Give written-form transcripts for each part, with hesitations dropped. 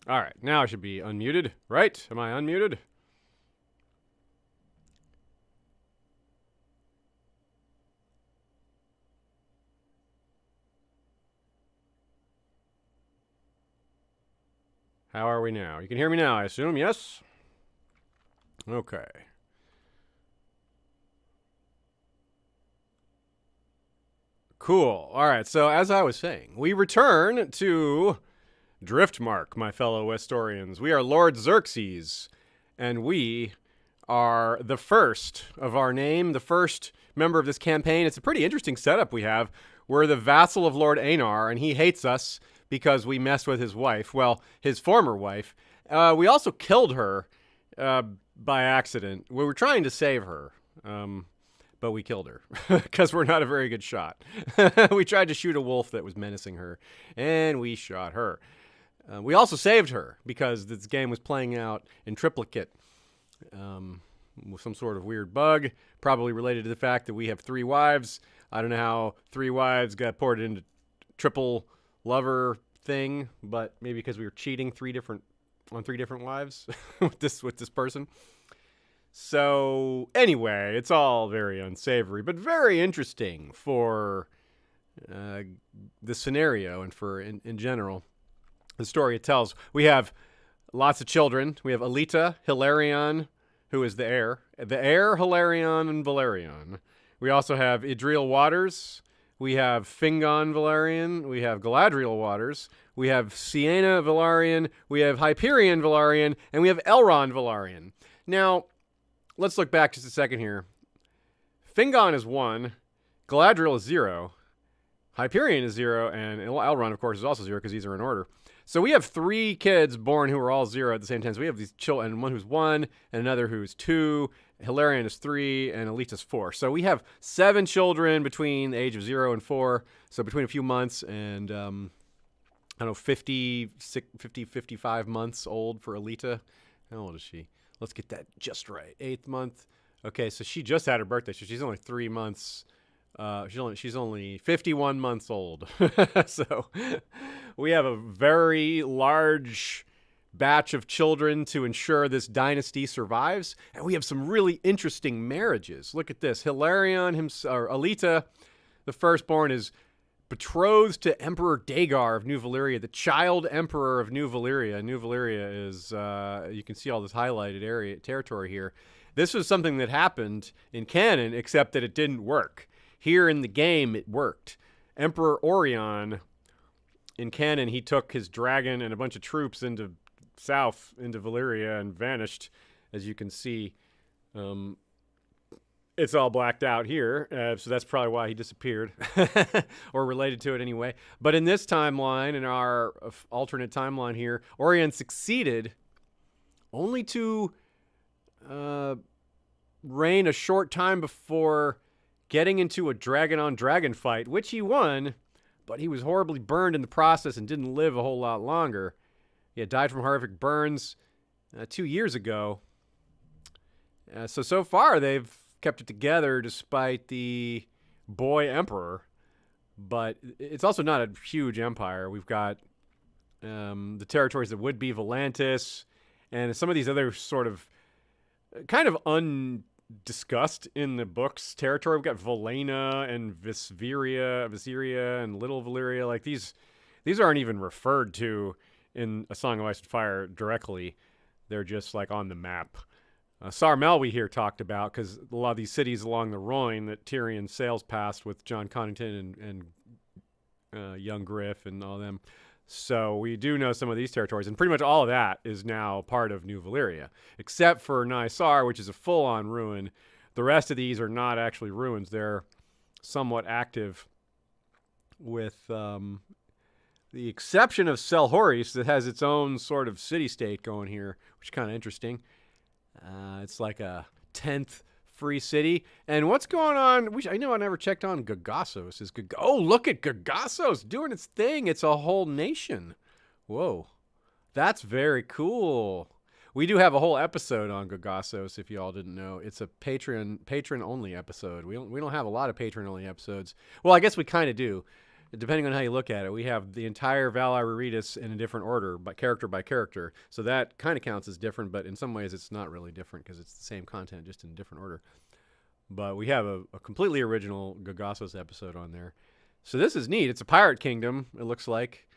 All right, now I should be unmuted, right? Am I unmuted? How are we now? You can hear me now, I assume, yes? Okay. Cool. All right, so as I was saying, we return to Driftmark, my fellow Westorians. We are Lord Xerxes, and we are the first of our name, the first member of this campaign. It's a pretty interesting setup we have. We're the vassal of Lord Aenar, and he hates us because we messed with his wife. Well, his former wife. We also killed her by accident. We were trying to save her, but we killed her because we're not a very good shot. We tried to shoot a wolf that was menacing her, and we shot her. We also saved her because this game was playing out in triplicate with some sort of weird bug, probably related to the fact that we have 3 wives. I don't know how 3 wives got ported into triple lover thing, but maybe because we were cheating 3 different wives with this person. So anyway, it's all very unsavory, but very interesting for the scenario and for in general the story it tells. We have lots of children. We have Alita, Velaryon, who is the heir, Velaryon, and Velaryon. We also have Idriel Waters. We have Fingon Velaryon. We have Galadriel Waters. We have Sienna Velaryon. We have Hyperion Velaryon. And we have Elrond Velaryon. Now, let's look back just a second here. Fingon is 1. Galadriel is 0. Hyperion is 0. And Elrond, of course, is also 0 because these are in order. So we have 3 kids born who are all 0 at the same time. So we have these children, and one who's 1, and another who's 2. Velaryon is 3, and Alita's 4. So we have 7 children between the age of 0 and 4. So between a few months and, I don't know, 55 months old for Alita. How old is she? Let's get that just right. 8th month. Okay, so she just had her birthday, so she's only 3 months. She's only 51 months old. So we have a very large batch of children to ensure this dynasty survives, and we have some really interesting marriages. Look at this. Velaryon or Alita, the firstborn, is betrothed to Emperor Dagar of New Valyria, the child emperor of New Valyria. New Valyria is, you can see all this highlighted territory here. This was something that happened in canon, except that it didn't work. Here in the game, it worked. Emperor Aurion, in canon, he took his dragon and a bunch of troops into Valyria and vanished, as you can see. It's all blacked out here, so that's probably why he disappeared, or related to it anyway. But in this timeline, in our alternate timeline here, Aurion succeeded only to reign a short time before getting into a dragon-on-dragon fight, which he won, but he was horribly burned in the process and didn't live a whole lot longer. He had died from horrific burns 2 years ago. So far, they've kept it together despite the boy emperor. But it's also not a huge empire. We've got the territories that would be Volantis and some of these other sort of kind of undiscussed in the books territory. We've got Volena and Viseria and Little Valyria. Like these aren't even referred to in A Song of Ice and Fire directly. They're just like on the map. Sarmel we hear talked about because a lot of these cities along the Rhoyne that Tyrion sails past with Jon Connington and young Griff and all them. So we do know some of these territories, and pretty much all of that is now part of New Valyria, except for Nysar, which is a full-on ruin. The rest of these are not actually ruins. They're somewhat active, with the exception of Seahorses that has its own sort of city-state going here, which is kind of interesting. It's like a 10th free city. And what's going on? I know I never checked on Gagasos. Oh, look at Gagasos doing its thing. It's a whole nation. Whoa. That's very cool. We do have a whole episode on Gagasos, if you all didn't know. It's a patron-only episode. We don't have a lot of patron-only episodes. Well, I guess we kind of do. depending on how you look at it, we have the entire Valar Reretus in a different order, but character by character. So that kind of counts as different, but in some ways it's not really different because it's the same content, just in a different order. But we have a completely original Gogossos episode on there. So this is neat. It's a pirate kingdom, it looks like.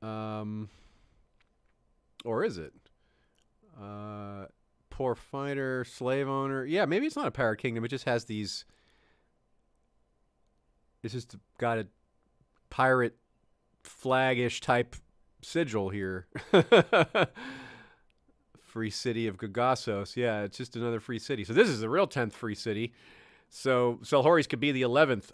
Or is it? Poor fighter, slave owner. Yeah, maybe it's not a pirate kingdom. It just has these... It's just got a pirate flag-ish type sigil here. Free city of Gogossos. Yeah, it's just another free city. So this is the real 10th free city. So Seahorses could be the 11th.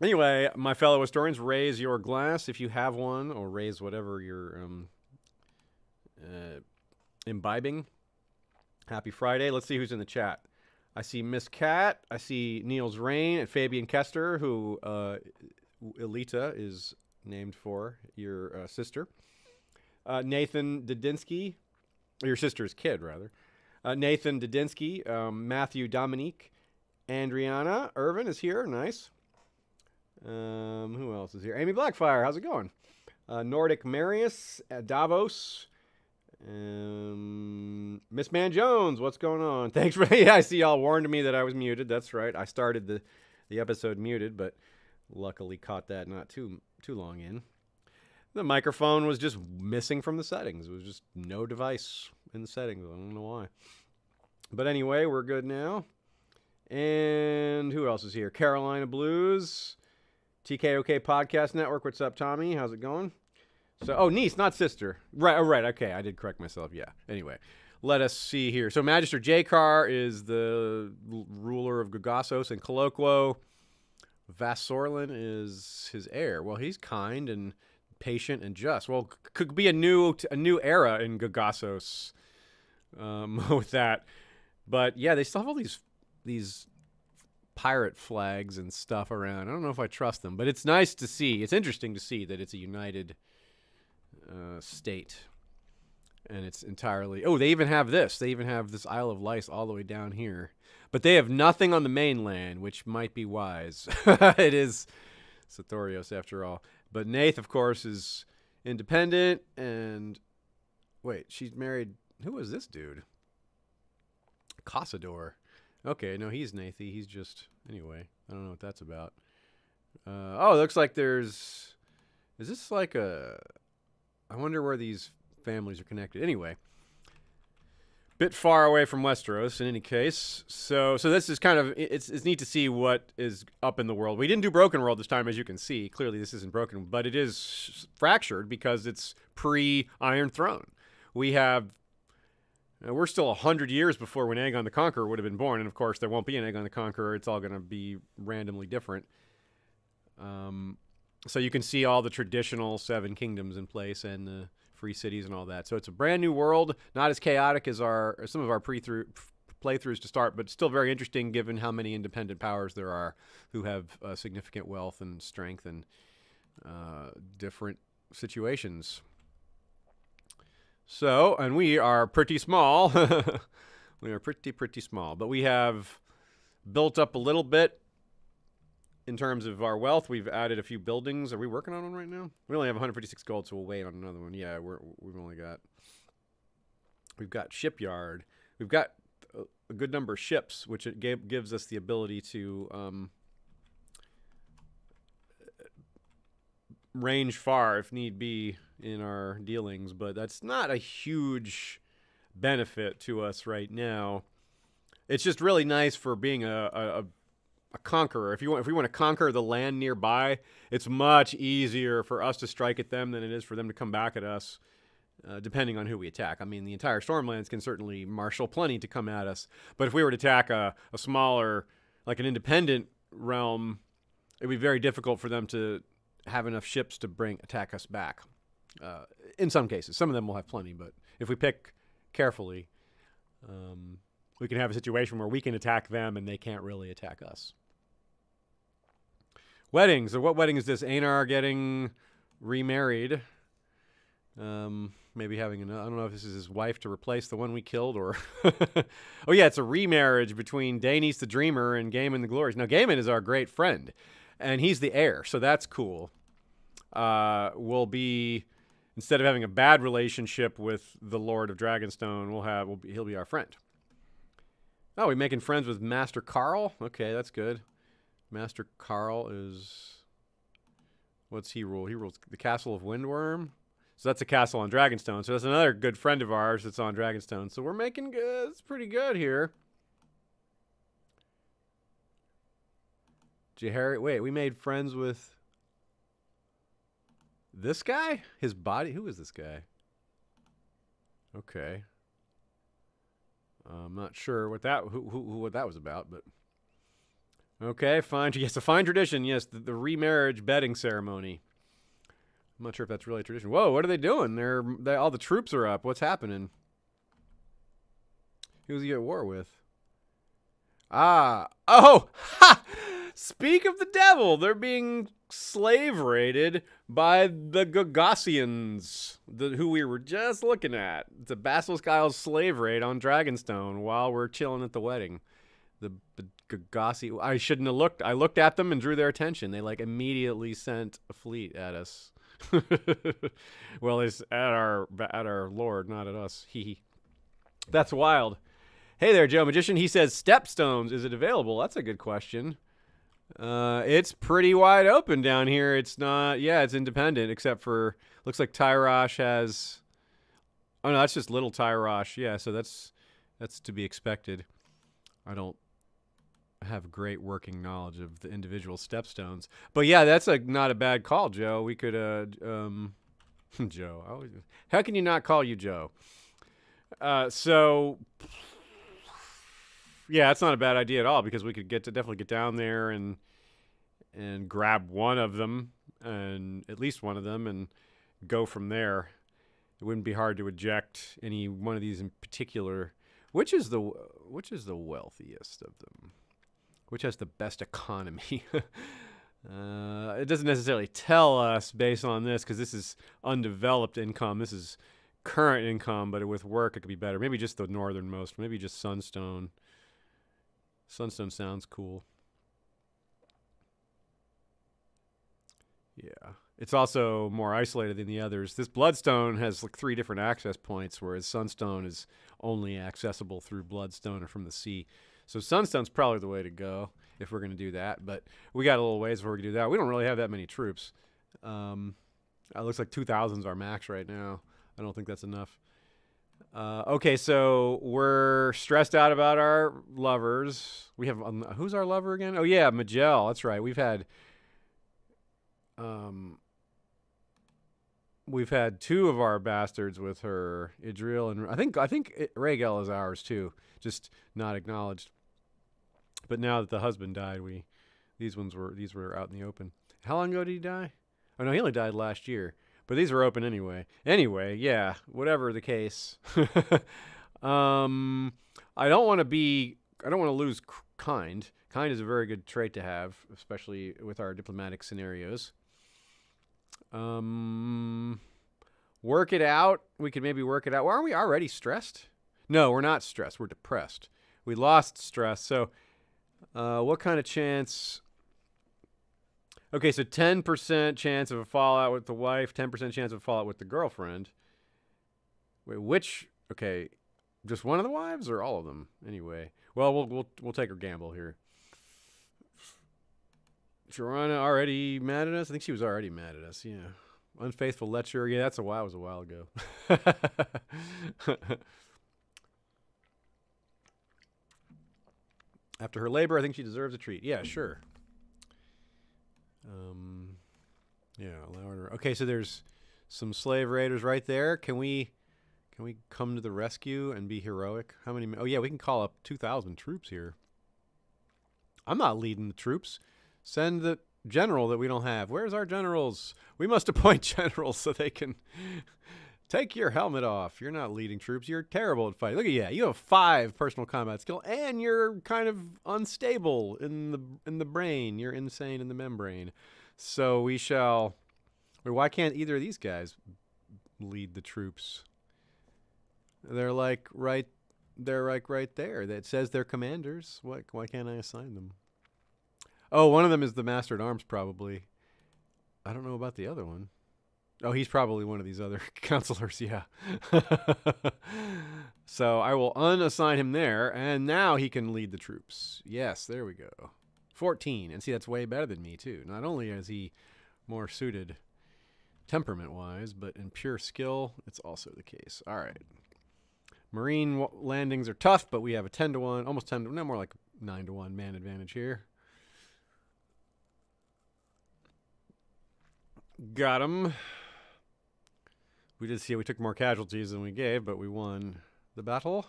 Anyway, my fellow historians, raise your glass if you have one, or raise whatever you're imbibing. Happy Friday. Let's see who's in the chat. I see Miss Cat. I see Niels Rain and Fabian Kester, who Elita is named for, your sister. Nathan Dudinsky, your sister's kid, rather. Nathan Dudinsky, Matthew Dominique, Andriana Irvin is here. Nice. Who else is here? Amy Blackfire, how's it going? Nordic Marius, Davos, Miss Man Jones, what's going on? Thanks for yeah, I see y'all warned me that I was muted. That's right. I started the episode muted, but luckily caught that not too long in. The microphone was just missing from the settings. It was just no device in the settings. I don't know why. But anyway, we're good now. And who else is here? Carolina Blues, TKOK Podcast Network. What's up, Tommy? How's it going? So, niece, not sister. Right, okay, I did correct myself, yeah. Anyway, let us see here. So, Magister Jakar is the ruler of Gogossos and Colloquo. Vassorlin is his heir. Well, he's kind and patient and just. Well, could be a new era in Gogossos with that. But, yeah, they still have all these pirate flags and stuff around. I don't know if I trust them, but it's nice to see. It's interesting to see that it's a united state, and it's entirely... Oh, they even have this. They even have this Isle of Lice all the way down here. But they have nothing on the mainland, which might be wise. It is Sathorios, after all. But Nath, of course, is independent, and... Wait, she's married... Who is this dude? Casador. Okay, no, he's Nathi. He's just... Anyway, I don't know what that's about. It looks like there's... Is this like a... I wonder where these families are connected. Anyway, bit far away from Westeros in any case. So this is kind of, it's neat to see what is up in the world. We didn't do Broken World this time, as you can see. Clearly this isn't broken, but it is fractured because it's pre-Iron Throne. We're still 100 years before when Aegon the Conqueror would have been born. And of course there won't be an Aegon the Conqueror. It's all going to be randomly different. So you can see all the traditional 7 kingdoms in place and the free cities and all that. So it's a brand new world, not as chaotic as some of our playthroughs to start, but still very interesting given how many independent powers there are who have significant wealth and strength and different situations. So, and we are pretty small. We are pretty small, but we have built up a little bit. In terms of our wealth, we've added a few buildings. Are we working on one right now? We only have 156 gold, so we'll wait on another one. Yeah, we've got shipyard. We've got a good number of ships, which it gives us the ability to range far if need be in our dealings. But that's not a huge benefit to us right now. It's just really nice for being a conqueror. If we want to conquer the land nearby, it's much easier for us to strike at them than it is for them to come back at us, depending on who we attack. I mean, the entire Stormlands can certainly marshal plenty to come at us, but if we were to attack a smaller, like an independent realm, it would be very difficult for them to have enough ships to attack us back. In some cases. Some of them will have plenty, but if we pick carefully, we can have a situation where we can attack them and they can't really attack us. Weddings. So what wedding is this? Aenar getting remarried. maybe having another. I don't know if this is his wife to replace the one we killed, or oh yeah, it's a remarriage between Daenys the Dreamer and Gaemon the Glorious. Now Gaemon is our great friend, and he's the heir, so that's cool. We'll be, instead of having a bad relationship with the Lord of Dragonstone, he'll be our friend. Oh, we're making friends with Master Carl? Okay, that's good. Master Carl is... What's he rule? He rules the Castle of Windworm. So that's a castle on Dragonstone. So that's another good friend of ours that's on Dragonstone. So we're making good. It's pretty good here. Wait, we made friends with this guy? His body? Who is this guy? Okay. I'm not sure what that what that was about, but okay, fine. Yes, a fine tradition. Yes, the remarriage bedding ceremony. I'm not sure if that's really a tradition. Whoa, what are they doing? All the troops are up. What's happening? Who's he at war with? Oh, ha! Speak of the devil. They're being slave raided by the Gagassians, who we were just looking at. It's a vassal-style slave raid on Dragonstone while we're chilling at the wedding. The Gagassi. I shouldn't have looked. I looked at them and drew their attention. They immediately sent a fleet at us. Well, it's at our lord, not at us. That's wild. Hey there, Joe Magician. He says stepstones. Is it available? That's a good question. It's pretty wide open down here. It's not. Yeah, it's independent, except for looks like Tyrosh has. Oh no, that's just little Tyrosh. Yeah, so that's to be expected. I don't have great working knowledge of the individual stepstones, but yeah, that's not a bad call, Joe. We could Joe. How can you not call you Joe? So yeah, it's not a bad idea at all, because we could definitely get down there and grab one of them, and at least one of them, and go from there. It wouldn't be hard to eject any one of these in particular. Which is the wealthiest of them? Which has the best economy? It doesn't necessarily tell us based on this, because this is undeveloped income. This is current income, but with work it could be better. Maybe just the northernmost. Maybe just Sunstone. Sunstone sounds cool. Yeah. It's also more isolated than the others. This Bloodstone has 3 different access points, whereas Sunstone is only accessible through Bloodstone or from the sea. So Sunstone's probably the way to go if we're going to do that. But we got a little ways before we can do that. We don't really have that many troops. It looks like 2,000 is our max right now. I don't think that's enough. Okay, so we're stressed out about our lovers. We have who's our lover again? Oh yeah, Majel. That's right. We've had 2 of our bastards with her, Idril, and I think Rhaegal is ours too, just not acknowledged. But now that the husband died, these were out in the open. How long ago did he die? Oh no, he only died last year. But these were open anyway. Anyway, yeah, whatever the case. I don't want to lose kind. Kind is a very good trait to have, especially with our diplomatic scenarios. Work it out. We could maybe work it out. Well, aren't we already stressed? No, we're not stressed. We're depressed. We lost stress. So, what kind of chance? Okay, so 10% chance of a fallout with the wife, 10% chance of a fallout with the girlfriend. Wait, which? Okay, just one of the wives or all of them? Anyway, well, we'll take a gamble here. Jorana already mad at us? I think she was already mad at us. Yeah, unfaithful lecher. Yeah, that was a while ago. After her labor, I think she deserves a treat. Yeah, sure. Yeah, allow her. Okay, so there's some slave raiders right there. Can we come to the rescue and be heroic? How many? Oh yeah, we can call up 2,000 troops here. I'm not leading the troops. Send the general that we don't have. Where's our generals? We must appoint generals so they can take your helmet off. You're not leading troops. You're terrible at fighting. Look at you. You have 5 personal combat skill, and you're kind of unstable in the brain. You're insane in the membrane. So we shall. Why can't either of these guys lead the troops? They're like right there. That says they're commanders. Why can't I assign them? Oh, one of them is the Master at Arms, probably. I don't know about the other one. Oh, he's probably one of these other counselors, yeah. So I will unassign him there, and now he can lead the troops. Yes, there we go. 14. And see, that's way better than me, too. Not only is he more suited temperament-wise, but in pure skill, it's also the case. All right. Marine landings are tough, but we have a 10-1, almost 10 to, no, more like 9-1 man advantage here. Got him. We did see we took more casualties than we gave, but we won the battle.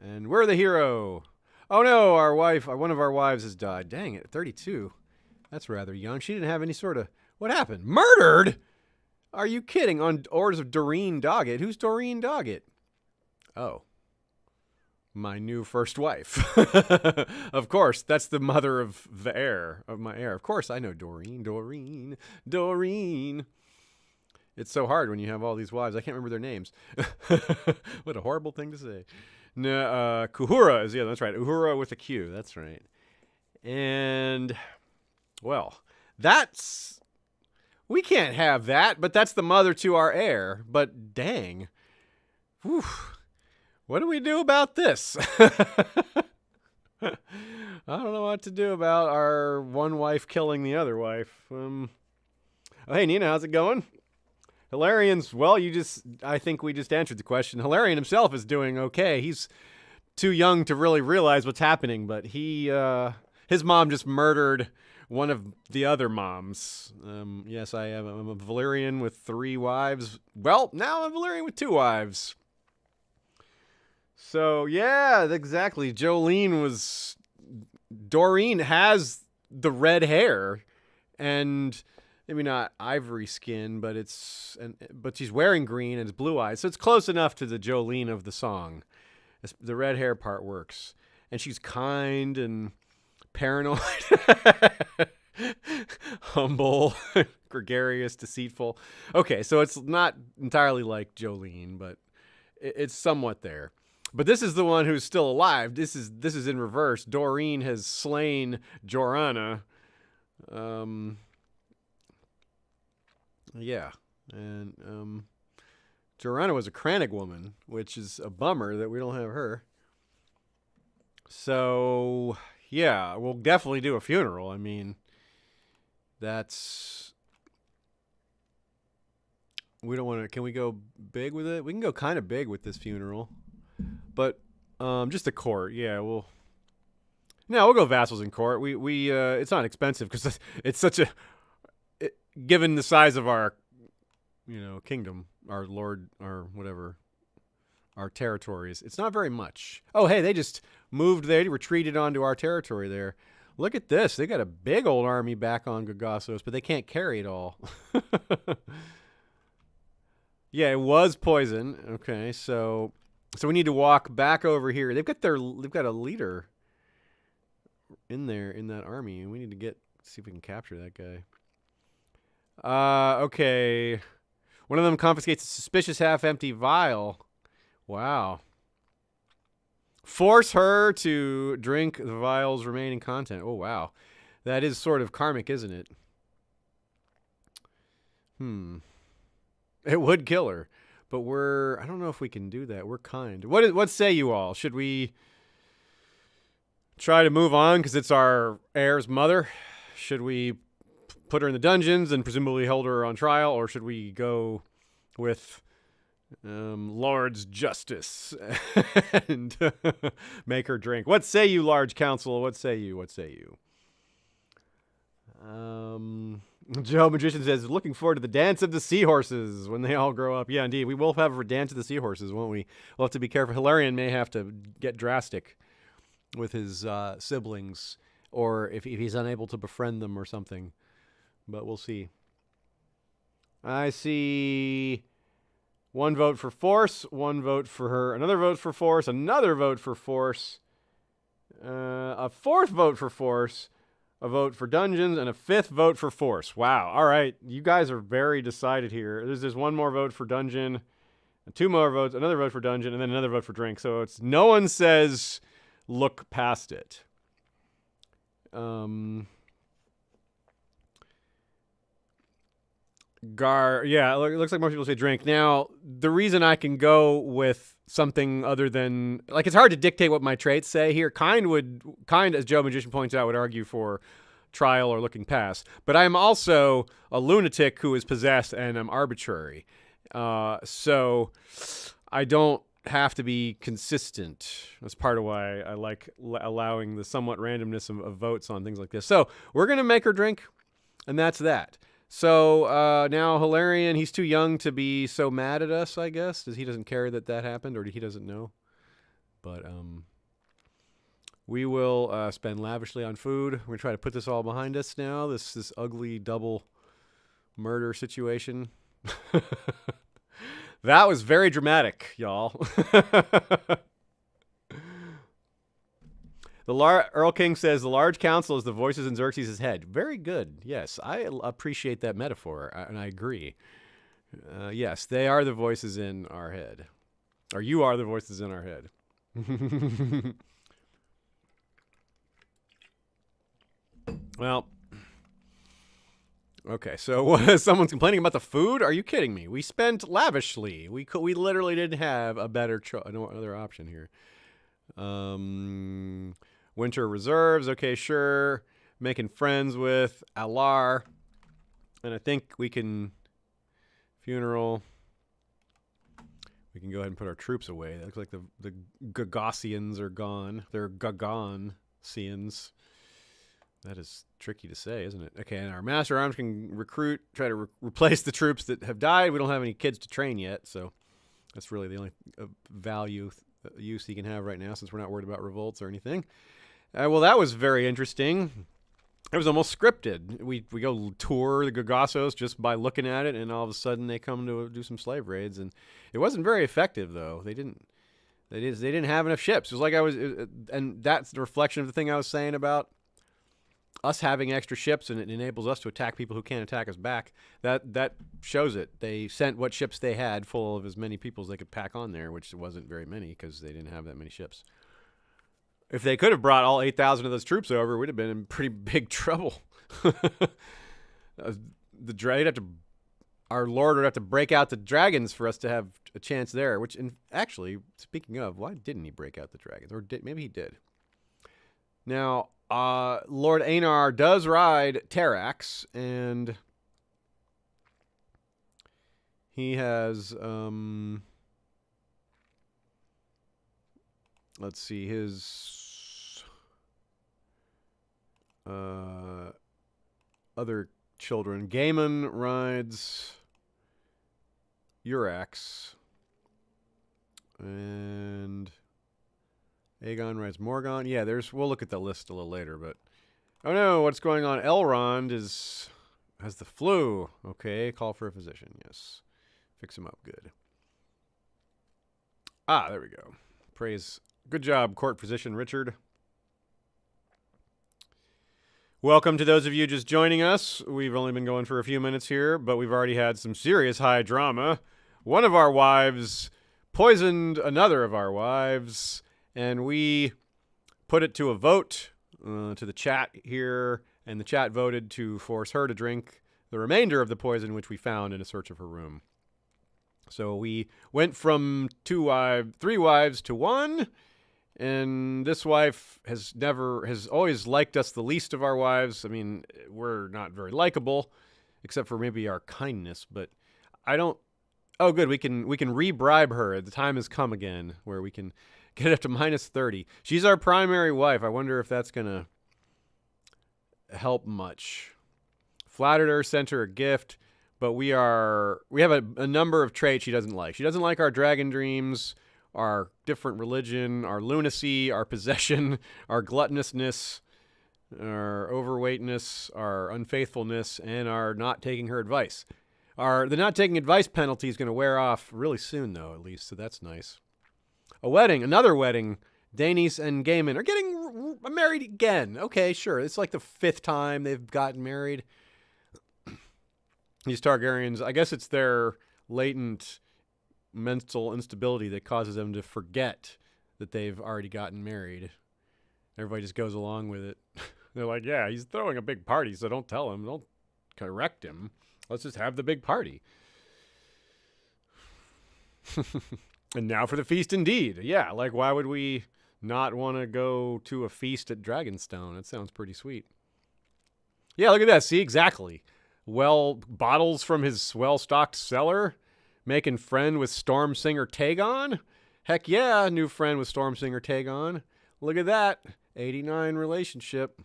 And we're the hero. Oh no, our wife, one of our wives has died. Dang it, 32. That's rather young. She didn't have any sort of... What happened? Murdered? Are you kidding? On orders of Doreen Doggett. Who's Doreen Doggett? Oh. My new first wife. Of course, that's the mother of the heir, of my heir. Of course, I know Doreen. It's so hard when you have all these wives. I can't remember their names. What a horrible thing to say. No, Kuhura is the other. That's right. Uhura with a Q. That's right. And, well, that's... We can't have that, but that's the mother to our heir. But dang. Whew. What do we do about this? I don't know what to do about our one wife killing the other wife. Oh, hey, Nina, how's it going? Velarion's, well, I think we just answered the question. Velaryon himself is doing okay. He's too young to really realize what's happening, but his mom just murdered one of the other moms. Yes, I'm a Valyrian with 3 wives. Well, now I'm a Valyrian with 2 wives. So, yeah, exactly. Doreen has the red hair, and maybe not ivory skin, but she's wearing green and it's blue eyes. So it's close enough to the Jolene of the song. The red hair part works. And she's kind and paranoid, humble, gregarious, deceitful. Okay, so it's not entirely like Jolene, but it's somewhat there. But this is the one who's still alive. This is in reverse. Doreen has slain Jorana. Yeah. And Jorana was a Crannig woman, which is a bummer that we don't have her. So, yeah, we'll definitely do a funeral. I mean, we don't want to... Can we go big with it? We can go kind of big with this funeral. But just the court, yeah. We'll go vassals in court. We it's not expensive because it's such a given the size of our kingdom, our lord, or whatever, our territories. It's not very much. Oh, hey, they just moved. They retreated onto our territory there. Look at this. They got a big old army back on Gagasos, but they can't carry it all. Yeah, it was poison. Okay, so we need to walk back over here. They've got a leader in there in that army, and we need to see if we can capture that guy. Okay. One of them confiscates a suspicious half-empty vial. Wow. Force her to drink the vial's remaining content. Oh, wow. That is sort of karmic, isn't it? It would kill her. But I don't know if we can do that. We're kind. What say you all? Should we try to move on because it's our heir's mother? Should we put her in the dungeons and presumably hold her on trial? Or should we go with Lord's justice and make her drink? What say you, large council? What say you? Joe Magician says, looking forward to the dance of the Seahorses when they all grow up. Yeah, indeed. We will have a dance of the Seahorses, won't we? We'll have to be careful. Velaryon may have to get drastic with his siblings, or if he's unable to befriend them or something. But we'll see. I see 1 vote for force, 1 vote for her, another vote for force, another vote for force, a 4th vote for force, a vote for dungeons, and a 5th vote for force. Wow. All right. You guys are very decided here. There's one more vote for dungeon, 2 more votes, another vote for dungeon, and then another vote for drink. So it's no one says look past it. Yeah, it looks like most people say drink. Now, the reason I can go with something other than, like, it's hard to dictate what my traits say here. Kind, as Joe Magician points out, would argue for trial or looking past. But I'm also a lunatic who is possessed and I'm arbitrary. So I don't have to be consistent. That's part of why I like allowing the somewhat randomness of votes on things like this. So we're going to make her drink, and that's that. So now Velaryon, he's too young to be so mad at us, I guess. He doesn't care that happened, or he doesn't know. But we will spend lavishly on food. We're going to try to put this all behind us now, this ugly double murder situation. That was very dramatic, y'all. Earl King says, the large council is the voices in Xerxes' head. Very good. Yes, I appreciate that metaphor, and I agree. Yes, they are the voices in our head. Or you are the voices in our head. Well, okay, so someone's complaining about the food? Are you kidding me? We spent lavishly. We literally didn't have a better another option here. Winter reserves, okay, sure. Making friends with Alar. And I think we can funeral. We can go ahead and put our troops away. It looks like the Gagosians are gone. They're Gagonsians. That is tricky to say, isn't it? Okay, and our Master Arms can try to replace the troops that have died. We don't have any kids to train yet, so that's really the only use he can have right now, since we're not worried about revolts or anything. Well, that was very interesting. It was almost scripted. We go tour the Gagasos just by looking at it, and all of a sudden they come to do some slave raids, and it wasn't very effective though. They didn't have enough ships. It was like and that's the reflection of the thing I was saying about us having extra ships, and it enables us to attack people who can't attack us back. That shows it. They sent what ships they had, full of as many people as they could pack on there, which wasn't very many because they didn't have that many ships. If they could have brought all 8,000 of those troops over, we'd have been in pretty big trouble. Our Lord would have to break out the dragons for us to have a chance there. Which, actually, speaking of, why didn't he break out the dragons? Or maybe he did. Now, Lord Aenar does ride Terrax, and he has, let's see, his other children. Gaiman rides Urax, and Aegon rides Morgon. Yeah, we'll look at the list a little later, but oh no, what's going on? Elrond has the flu. Okay, call for a physician. Yes. Fix him up. Good. Ah, there we go. Praise. Good job, court physician Richard. Welcome to those of you just joining us. We've only been going for a few minutes here, but we've already had some serious high drama. One of our wives poisoned another of our wives, and we put it to a vote to the chat here, and the chat voted to force her to drink the remainder of the poison which we found in a search of her room. So we went from 3 wives to 1, and this wife has always liked us the least of our wives. I mean, we're not very likable, except for maybe our kindness, but I don't. Oh, good. We can re-bribe her. The time has come again where we can get it up to -30. She's our primary wife. I wonder if that's gonna help much. Flattered her, sent her a gift, but we have a number of traits she doesn't like. She doesn't like our dragon dreams, our different religion, our lunacy, our possession, our gluttonousness, our overweightness, our unfaithfulness, and our not taking her advice. The not taking advice penalty is going to wear off really soon, though, at least, so that's nice. Another wedding Daenerys and Gaiman are getting married again. Okay, sure. It's like the 5th time they've gotten married. These Targaryens, I guess it's their latent mental instability that causes them to forget that they've already gotten married. Everybody just goes along with it. They're like, yeah, he's throwing a big party, so don't tell him. Don't correct him. Let's just have the big party. And now for the feast indeed. Yeah, like why would we not want to go to a feast at Dragonstone? That sounds pretty sweet. Yeah, look at that. See, exactly. Well, bottles from his well-stocked cellar, making friend with Stormsinger Taegon. Heck yeah, new friend with Stormsinger Taegon. Look at that. 89 relationship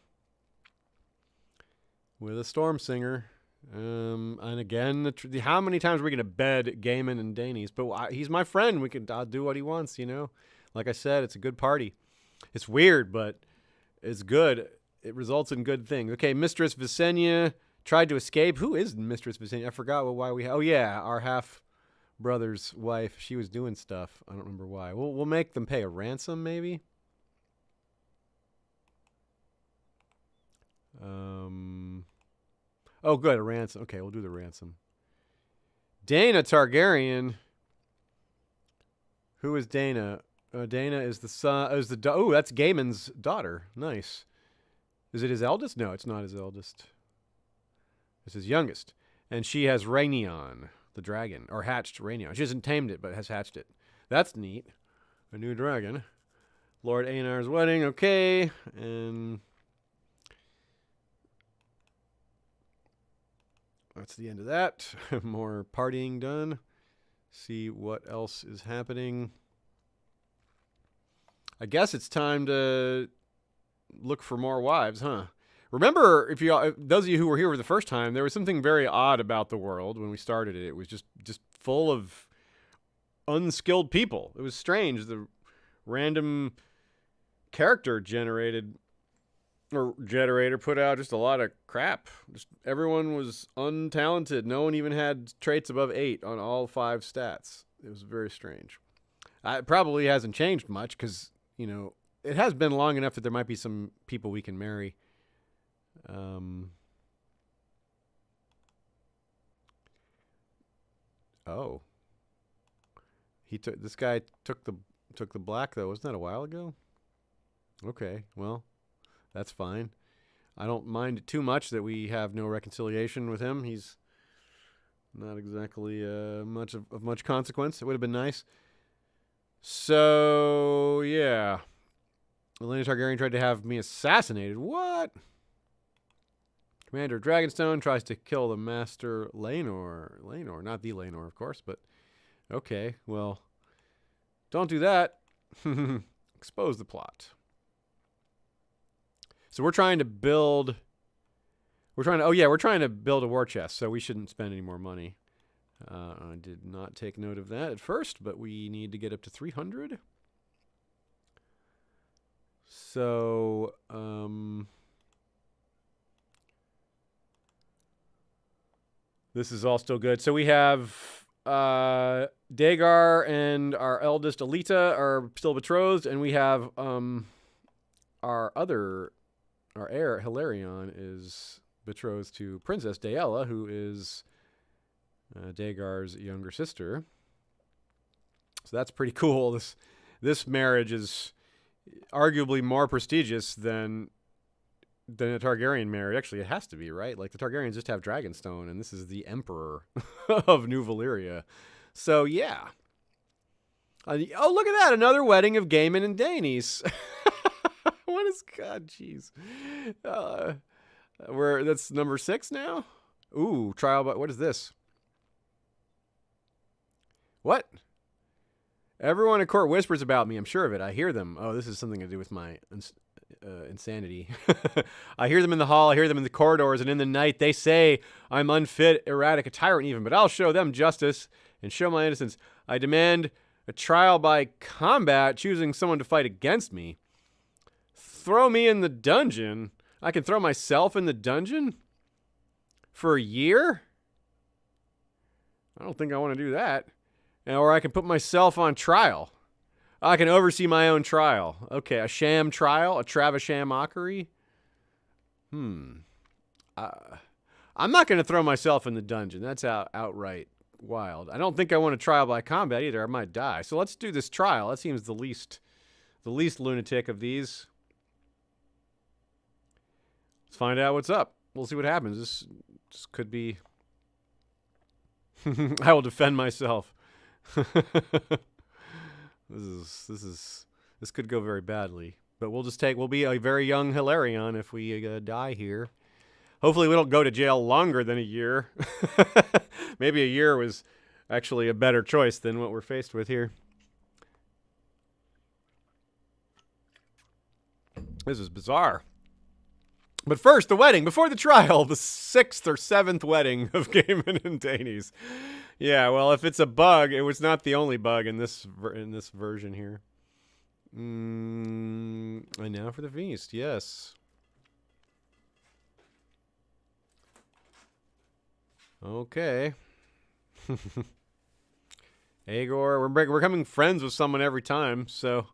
with a Stormsinger. And again, how many times are we going to bed Gaiman and Daenerys? But he's my friend. I'll do what he wants, you know? Like I said, it's a good party. It's weird, but it's good. It results in good things. Okay, Mistress Visenya tried to escape. Who is Mistress Visenya? I forgot why we... Oh, yeah, our half-brother's wife. She was doing stuff. I don't remember why. We'll make them pay a ransom, maybe? Oh, good, a ransom. Okay, we'll do the ransom. Dana Targaryen. Who is Dana? Dana is the son. Oh, that's Gaiman's daughter. Nice. Is it his eldest? No, it's not his eldest. It's his youngest. And she has Rhaenyon, the dragon, or hatched Rhaenyon. She hasn't tamed it, but has hatched it. That's neat. A new dragon. Lord Aenar's wedding. Okay, and that's the end of that. More partying done. See what else is happening. I guess it's time to look for more wives, huh? Remember, if those of you who were here for the first time, there was something very odd about the world when we started it. It was just full of unskilled people. It was strange. The random character generator put out just a lot of crap. Just everyone was untalented. No one even had traits above 8 on all 5 stats. It was very strange. It probably hasn't changed much because, you know, it has been long enough that there might be some people we can marry. Oh. This guy took the black though. Wasn't that a while ago? Okay, well, that's fine. I don't mind it too much that we have no reconciliation with him. He's not exactly much of much consequence. It would have been nice. So, yeah. Elena Targaryen tried to have me assassinated. What? Commander Dragonstone tries to kill the Master Laenor. Laenor, not the Laenor, of course, but okay, well, don't do that. Expose the plot. So we're trying to build a war chest, so we shouldn't spend any more money. I did not take note of that at first, but we need to get up to 300. So, this is all still good. So we have Dagar and our eldest Alita are still betrothed, and we have our heir Velaryon is betrothed to Princess Daella, who is Dagar's younger sister. So that's pretty cool. This marriage is arguably more prestigious than a Targaryen marriage. Actually, it has to be, right? Like, the Targaryens just have Dragonstone, and this is the Emperor of New Valyria. So, yeah. Oh, look at that. Another wedding of Gaiman and Daenerys. What is... God, jeez. That's number 6 now? Ooh, trial by... What is this? What? Everyone at court whispers about me. I'm sure of it. I hear them. Oh, this is something to do with my insanity. I hear them in the hall. I hear them in the corridors. And in the night, they say I'm unfit, erratic, a tyrant even. But I'll show them justice and show my innocence. I demand a trial by combat, choosing someone to fight against me. Throw me in the dungeon. I can throw myself in the dungeon? For a year? I don't think I want to do that. Or I can put myself on trial. I can oversee my own trial. Okay, a sham trial? A Travisham mockery? I'm not going to throw myself in the dungeon. That's outright wild. I don't think I want a trial by combat either. I might die. So let's do this trial. That seems the least lunatic of these. Let's find out what's up. We'll see what happens. This could be... I will defend myself. This could go very badly. But we'll be a very young Velaryon if we die here. Hopefully we don't go to jail longer than a year. Maybe a year was actually a better choice than what we're faced with here. This is bizarre. But first, the wedding. Before the trial, the 6th or 7th wedding of Gaiman and Daenerys. Yeah, well, if it's a bug, it was not the only bug in this version here. And now for the feast, yes. Okay. Aegor, we're becoming friends with someone every time, so...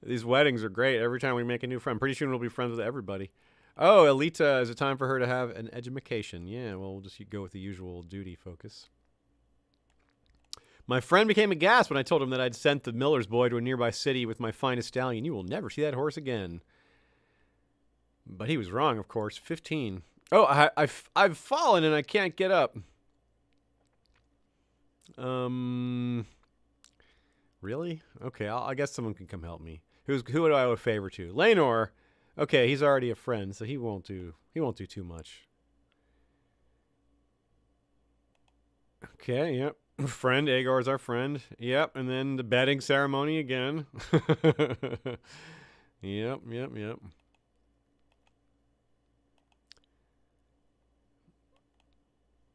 These weddings are great. Every time we make a new friend. Pretty soon we'll be friends with everybody. Oh, Elita, is it time for her to have an education? Yeah, well, we'll just go with the usual duty focus. My friend became aghast when I told him that I'd sent the miller's boy to a nearby city with my finest stallion. You will never see that horse again. But he was wrong, of course. 15. Oh, I've fallen and I can't get up. Really? Okay, I guess someone can come help me. Who do I owe a favor to? Laenor. Okay, he's already a friend, so he won't do too much. Okay, yep. Friend, Aegor's our friend. Yep, and then the bedding ceremony again. Yep.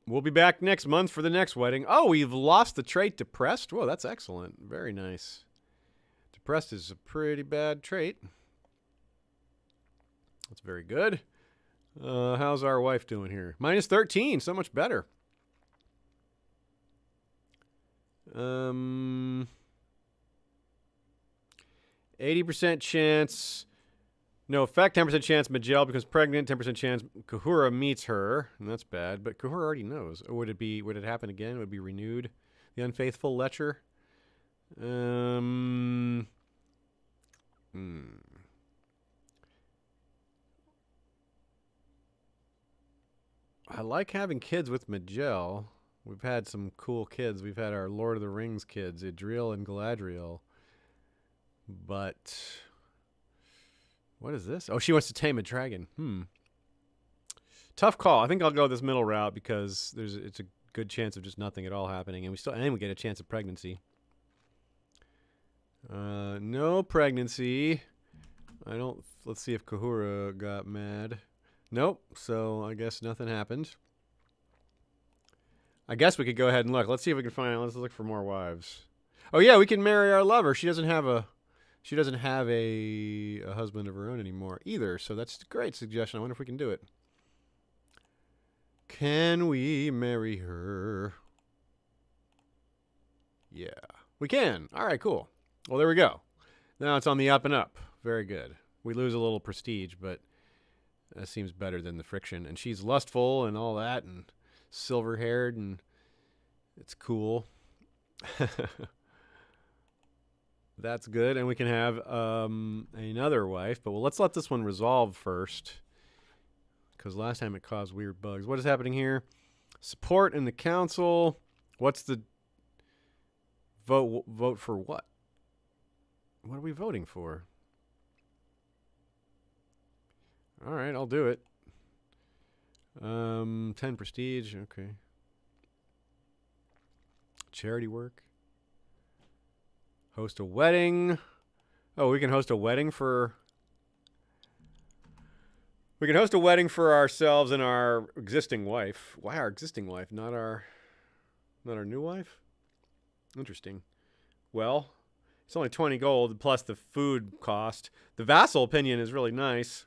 We'll be back next month for the next wedding. Oh, we've lost the trait Depressed. Whoa, that's excellent. Very nice. Depressed is a pretty bad trait. That's very good. How's our wife doing here? Minus 13. So much better. 80% chance... No effect, 10% chance Majel becomes pregnant, 10% chance Kahura meets her, and that's bad, but Kahura already knows. Or would it happen again? Would it be renewed? The unfaithful lecher? I like having kids with Majel. We've had some cool kids. We've had our Lord of the Rings kids, Idril and Galadriel. But... what is this? Oh, she wants to tame a dragon. Tough call. I think I'll go this middle route because it's a good chance of just nothing at all happening, and we get a chance of pregnancy. No pregnancy. Let's see if Kahura got mad. Nope. So I guess nothing happened. I guess we could go ahead and look. Let's see if we can find. Let's look for more wives. Oh yeah, we can marry our lover. She doesn't have a husband of her own anymore either, so that's a great suggestion. I wonder if we can do it. Can we marry her? Yeah, we can. All right, cool. Well, there we go. Now it's on the up and up. Very good. We lose a little prestige, but that seems better than the friction. And she's lustful and all that, and silver-haired, and it's cool. That's good, and we can have another wife, but let's let this one resolve first, because last time it caused weird bugs. What is happening here? Support in the council. What's the vote for what? What are we voting for? All right, I'll do it. 10 prestige, okay. Charity work. Host a wedding. Oh, we can host a wedding for... we can host a wedding for ourselves and our existing wife. Why our existing wife, not our new wife? Interesting. Well, it's only 20 gold plus the food cost. The vassal opinion is really nice.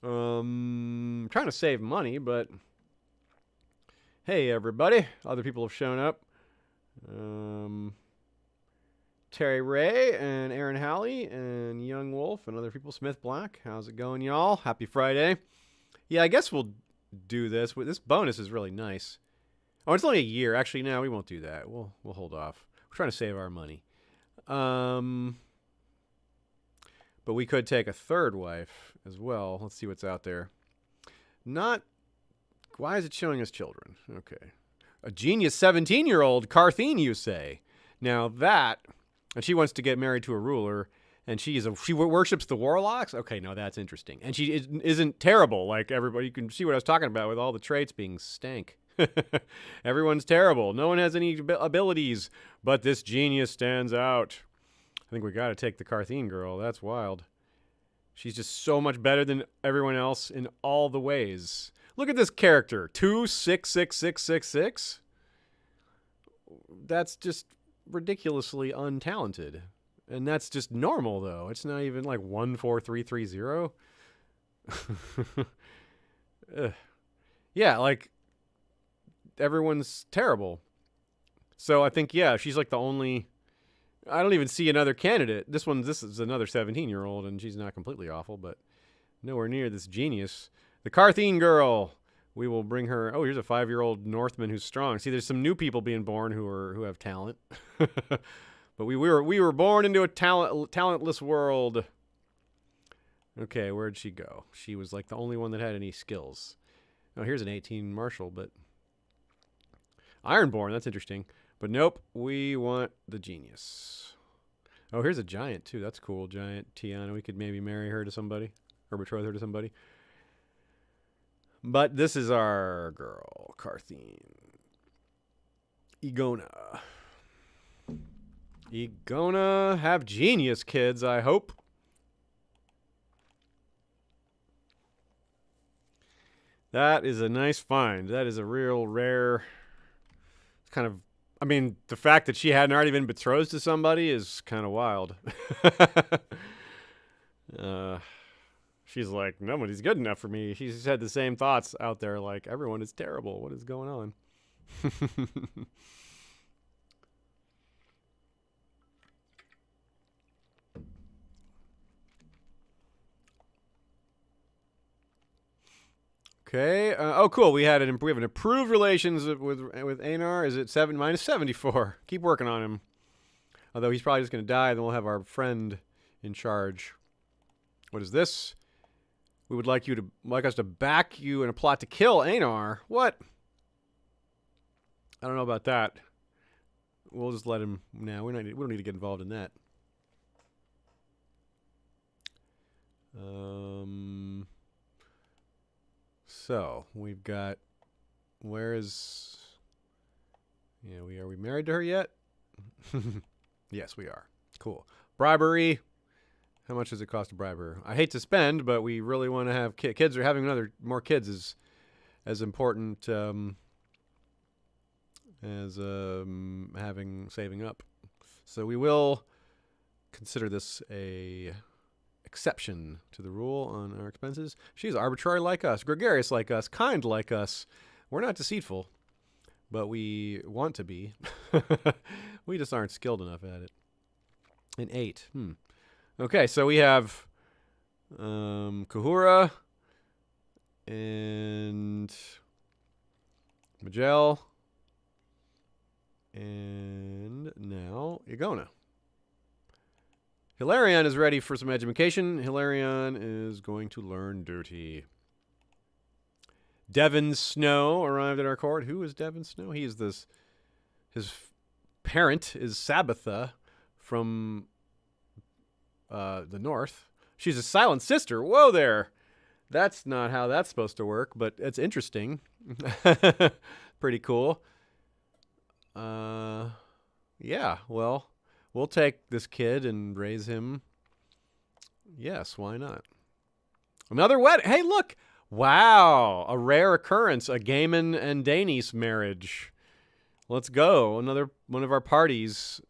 Trying to save money, but... hey, everybody. Other people have shown up. Terry Ray and Aaron Halley and Young Wolf and other people. Smith Black. How's it going, y'all? Happy Friday. Yeah, I guess we'll do this. This bonus is really nice. Oh, it's only a year. Actually, no, we won't do that. We'll hold off. We're trying to save our money. But we could take a third wife as well. Let's see what's out there. Not. Why is it showing us children? Okay. A genius 17-year-old Carthene, you say? Now that, and she wants to get married to a ruler, and she worships the warlocks. Okay, no, that's interesting. And she isn't terrible like everybody. You can see what I was talking about with all the traits being stank. Everyone's terrible. No one has any abilities, but this genius stands out. I think we got to take the Carthene girl. That's wild. She's just so much better than everyone else in all the ways. Look at this character. 2-6-6-6-6-6. That's just ridiculously untalented. And that's just normal, though. It's not even like 1-4-3-3-0. Yeah, like everyone's terrible. So I think, yeah, she's like the only. I don't even see another candidate. This is another 17-year-old, and she's not completely awful, but nowhere near this genius. The Carthene girl. We will bring her. Oh, here's a 5-year-old Northman who's strong. See, there's some new people being born who have talent. But we were born into a talentless world. Okay, where'd she go? She was like the only one that had any skills. Oh, here's an 18 marshal, but Ironborn. That's interesting. But nope, we want the genius. Oh, here's a giant too. That's cool. Giant Tiana. We could maybe marry her to somebody or betroth her to somebody. But this is our girl, Carthene. Egona. Egona, have genius, kids, I hope. That is a nice find. That is a real rare kind of. I mean, the fact that she hadn't already been betrothed to somebody is kind of wild. She's like, nobody's good enough for me. She's had the same thoughts out there, like, everyone is terrible. What is going on? Okay. Oh, cool. We have an improved relations with Aenar. Is it -74? Keep working on him. Although he's probably just going to die, then we'll have our friend in charge. What is this? We would like us to back you in a plot to kill Aenar. What? I don't know about that. We'll just let him. No, we don't need to get involved in that. So we've got. Where is? Yeah, are we married to her yet? Yes, we are. Cool. Bribery. How much does it cost to bribe her? I hate to spend, but we really want to have kids. Or having more kids is as important as saving up. So we will consider this a exception to the rule on our expenses. She's arbitrary like us, gregarious like us, kind like us. We're not deceitful, but we want to be. We just aren't skilled enough at it. An 8. Okay, so we have Kahura and Majel and now Egona. Velaryon is ready for some education. Velaryon is going to learn duty. Devon Snow arrived at our court. Who is Devon Snow? He is his parent is Sabbatha from the north. She's a silent sister. Whoa there. That's not how that's supposed to work, but it's interesting. Pretty cool. Yeah, well, we'll take this kid and raise him. Yes, why not? Another wedding. Hey, look. Wow, a rare occurrence, a Gaiman and Daenerys marriage. Let's go. Another one of our parties.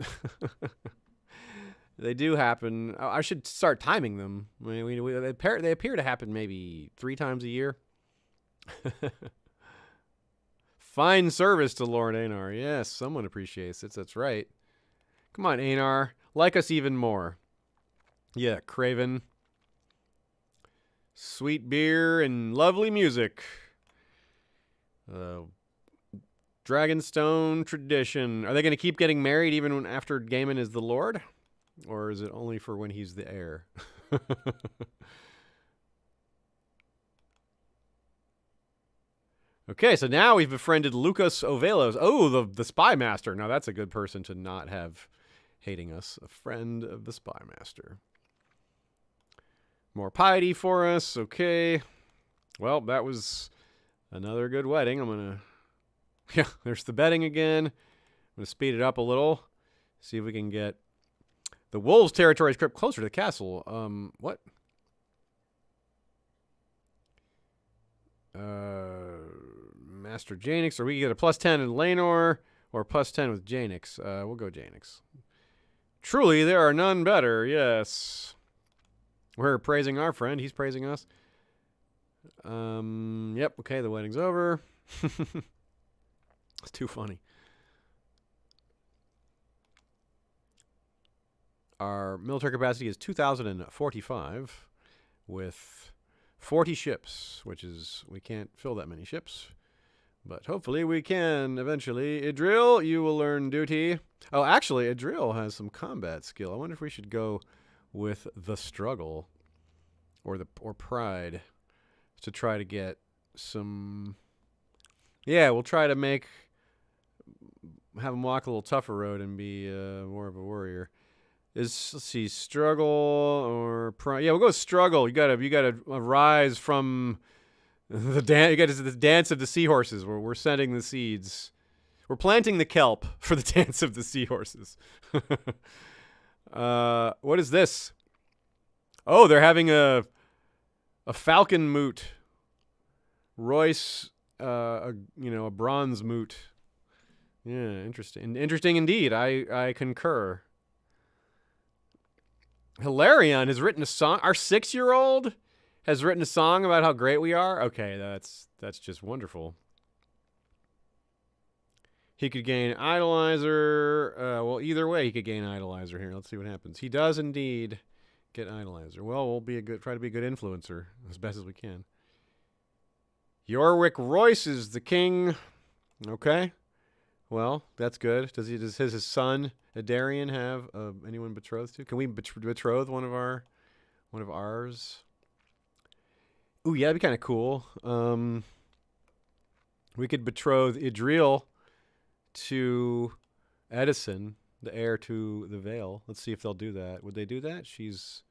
They do happen. I should start timing them. I mean, they appear to happen maybe 3 times a year. Fine service to Lord Aenar. Yes, someone appreciates it. That's right. Come on, Aenar. Like us even more. Yeah, Craven. Sweet beer and lovely music. Dragonstone tradition. Are they going to keep getting married even after Gaiman is the Lord? Or is it only for when he's the heir? Okay, so now we've befriended Lucas Ovelos. Oh, the spy master. Now that's a good person to not have hating us. A friend of the spy master. More piety for us. Okay. Well, that was another good wedding. I'm going to... Yeah, there's the betting again. I'm going to speed it up a little. See if we can get... The wolves' territory is crept closer to the castle. What? Master Janix, or we can get a +10 in Laenor, or +10 with Janix. We'll go Janix. Truly, there are none better, yes. We're praising our friend. He's praising us. Yep, okay, the wedding's over. It's too funny. Our military capacity is 2,045 with 40 ships, which is, we can't fill that many ships. But hopefully we can eventually. Idril, you will learn duty. Oh, actually, Idril has some combat skill. I wonder if we should go with the struggle or pride to try to get some. Yeah, we'll try to have him walk a little tougher road and be more of a warrior. Let's see, struggle or pride. Yeah, we'll go with struggle. You gotta rise from the dance. You got the dance of the seahorses. Where we're sending the seeds. We're planting the kelp for the dance of the seahorses. What is this? Oh, they're having a falcon moot. Royce, a bronze moot. Yeah, interesting. Interesting indeed. I concur. Velaryon has written a song. Our 6-year-old has written a song about how great we are. Okay, that's just wonderful. He could gain Idolizer. Well, either way, he could gain Idolizer here. Let's see what happens. He does indeed get Idolizer. Well, we'll try to be a good influencer as best as we can. Yorwick Royce is the king. Okay. Well, that's good. Does his son Adarian have anyone betrothed to? Can we betroth one of ours? Ooh, yeah, that'd be kind of cool. We could betroth Idril to Edison, the heir to the Vale. Let's see if they'll do that. Would they do that? She's...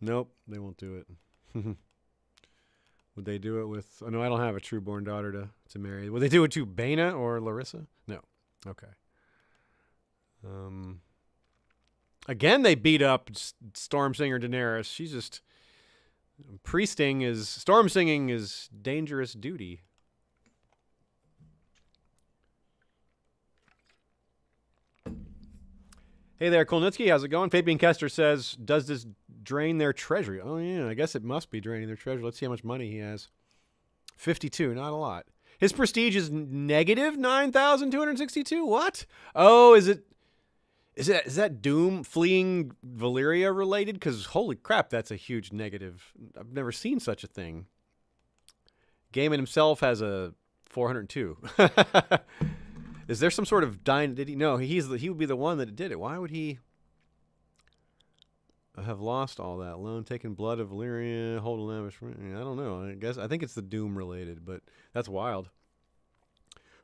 Nope, they won't do it. Would they do it with... Oh, no, I don't have a true-born daughter to marry. Would they do it to Baena or Larissa? No. Okay. Again, they beat up Stormsinger Daenerys. She's just... Storm singing is dangerous duty. Hey there, Kolnitsky. How's it going? Fabian Kester says, does this drain their treasury? Oh, yeah, I guess it must be draining their treasury. Let's see how much money he has. 52, not a lot. His prestige is negative 9,262. What? Oh, is that Doom fleeing Valyria related? Because holy crap, that's a huge negative. I've never seen such a thing. Gaiman himself has a 402. Is there some sort of did he? No, he would be the one that did it. Why would he have lost all that? Loan, taken blood of Valyria, hold a lavish. I don't know. I think it's the Doom related, but that's wild.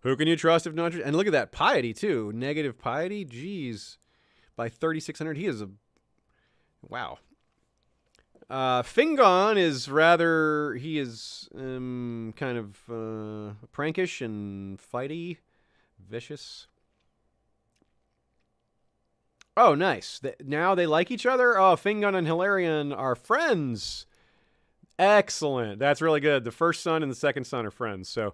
Who can you trust if not? And look at that piety too. Negative piety. Jeez, by 3,600. He is a wow. Fingon is rather. He is kind of prankish and fighty. Vicious. Oh, nice. Now they like each other? Oh, Fingon and Velaryon are friends. Excellent. That's really good. The first son and the second son are friends. So,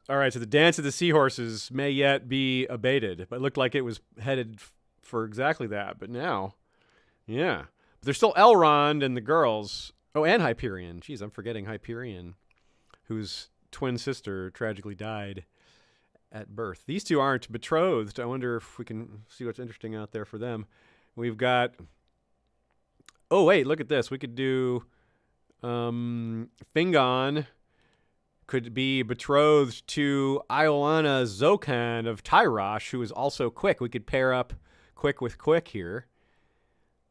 all right, so the dance of the seahorses may yet be abated. But it looked like it was headed for exactly that. But now, yeah. But there's still Elrond and the girls. Oh, and Hyperion. Jeez, I'm forgetting Hyperion, who's twin sister tragically died at birth. These two aren't betrothed. I wonder if we can see what's interesting out there for them. We've got... Oh, wait, look at this. We could do... Fingon could be betrothed to Iolana Zokan of Tyrosh, who is also quick. We could pair up quick with quick here.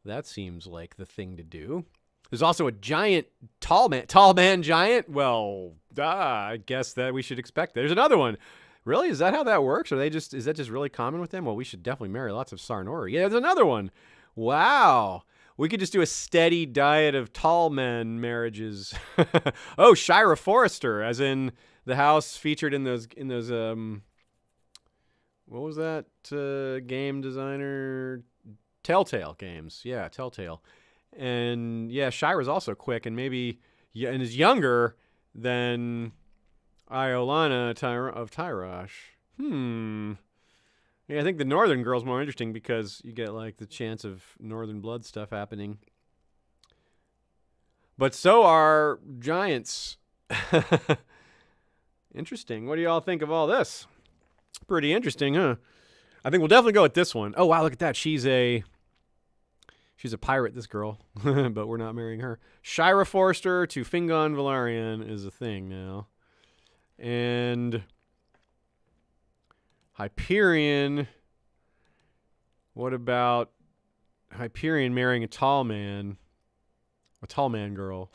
That seems like the thing to do. There's also a giant, tall man giant. Well, I guess that we should expect. There's another one. Really? Is that how that works? Is that just really common with them? Well, we should definitely marry lots of Sarnori. Yeah, there's another one. Wow. We could just do a steady diet of tall men marriages. Oh, Shira Forrester, as in the house featured in those what was that game designer? Telltale games. Yeah, Telltale. And yeah, Shira's also quick and maybe and is younger than Iolana of Tyrosh. Yeah, I think the northern girl's more interesting because you get like the chance of northern blood stuff happening. But so are giants. Interesting. What do y'all think of all this? Pretty interesting, huh? I think we'll definitely go with this one. Oh, wow, look at that. She's a pirate, this girl. But we're not marrying her. Shira Forrester to Fingon Velaryon is a thing now. And... Hyperion. What about Hyperion marrying a tall man girl?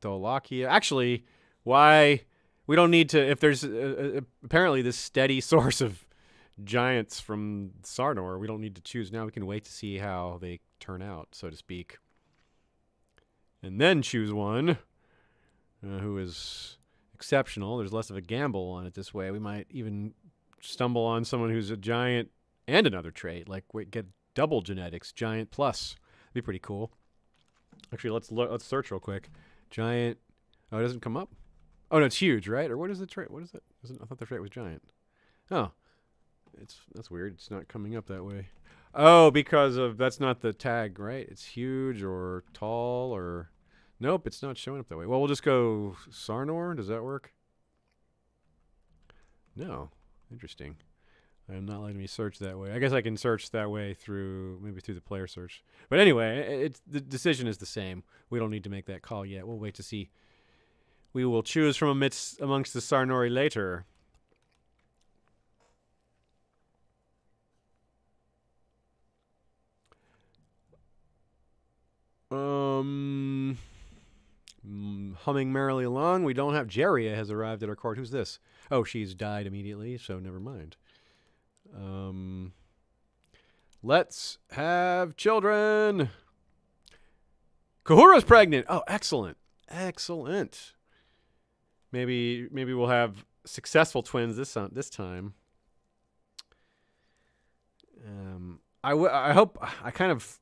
Dolakia. Actually, why we don't need to, if there's apparently this steady source of giants from Sarnor, we don't need to choose now. We can wait to see how they turn out, so to speak. And then choose one who is exceptional. There's less of a gamble on it this way. We might even stumble on someone who's a giant and another trait. Like we get double genetics, giant plus. That'd be pretty cool. Actually, let's search real quick. Giant. Oh, it doesn't come up. Oh no, it's huge, right? Or what is the trait? What is it? I thought the trait was giant. Oh, that's weird. It's not coming up that way. Oh, because of that's not the tag, right? It's huge or tall or nope, it's not showing up that way. Well, we'll just go Sarnor. Does that work? No. Interesting. I'm not letting me search that way. I guess I can search that way maybe through the player search. But anyway, the decision is the same. We don't need to make that call yet. We'll wait to see. We will choose from amongst the Sarnori later. Humming merrily along. We don't have Jeria has arrived at our court. Who's this? Oh, she's died immediately, so never mind. Let's have children. Kahura's pregnant. Oh, excellent. Excellent. Maybe we'll have successful twins this time. I hope. I kind of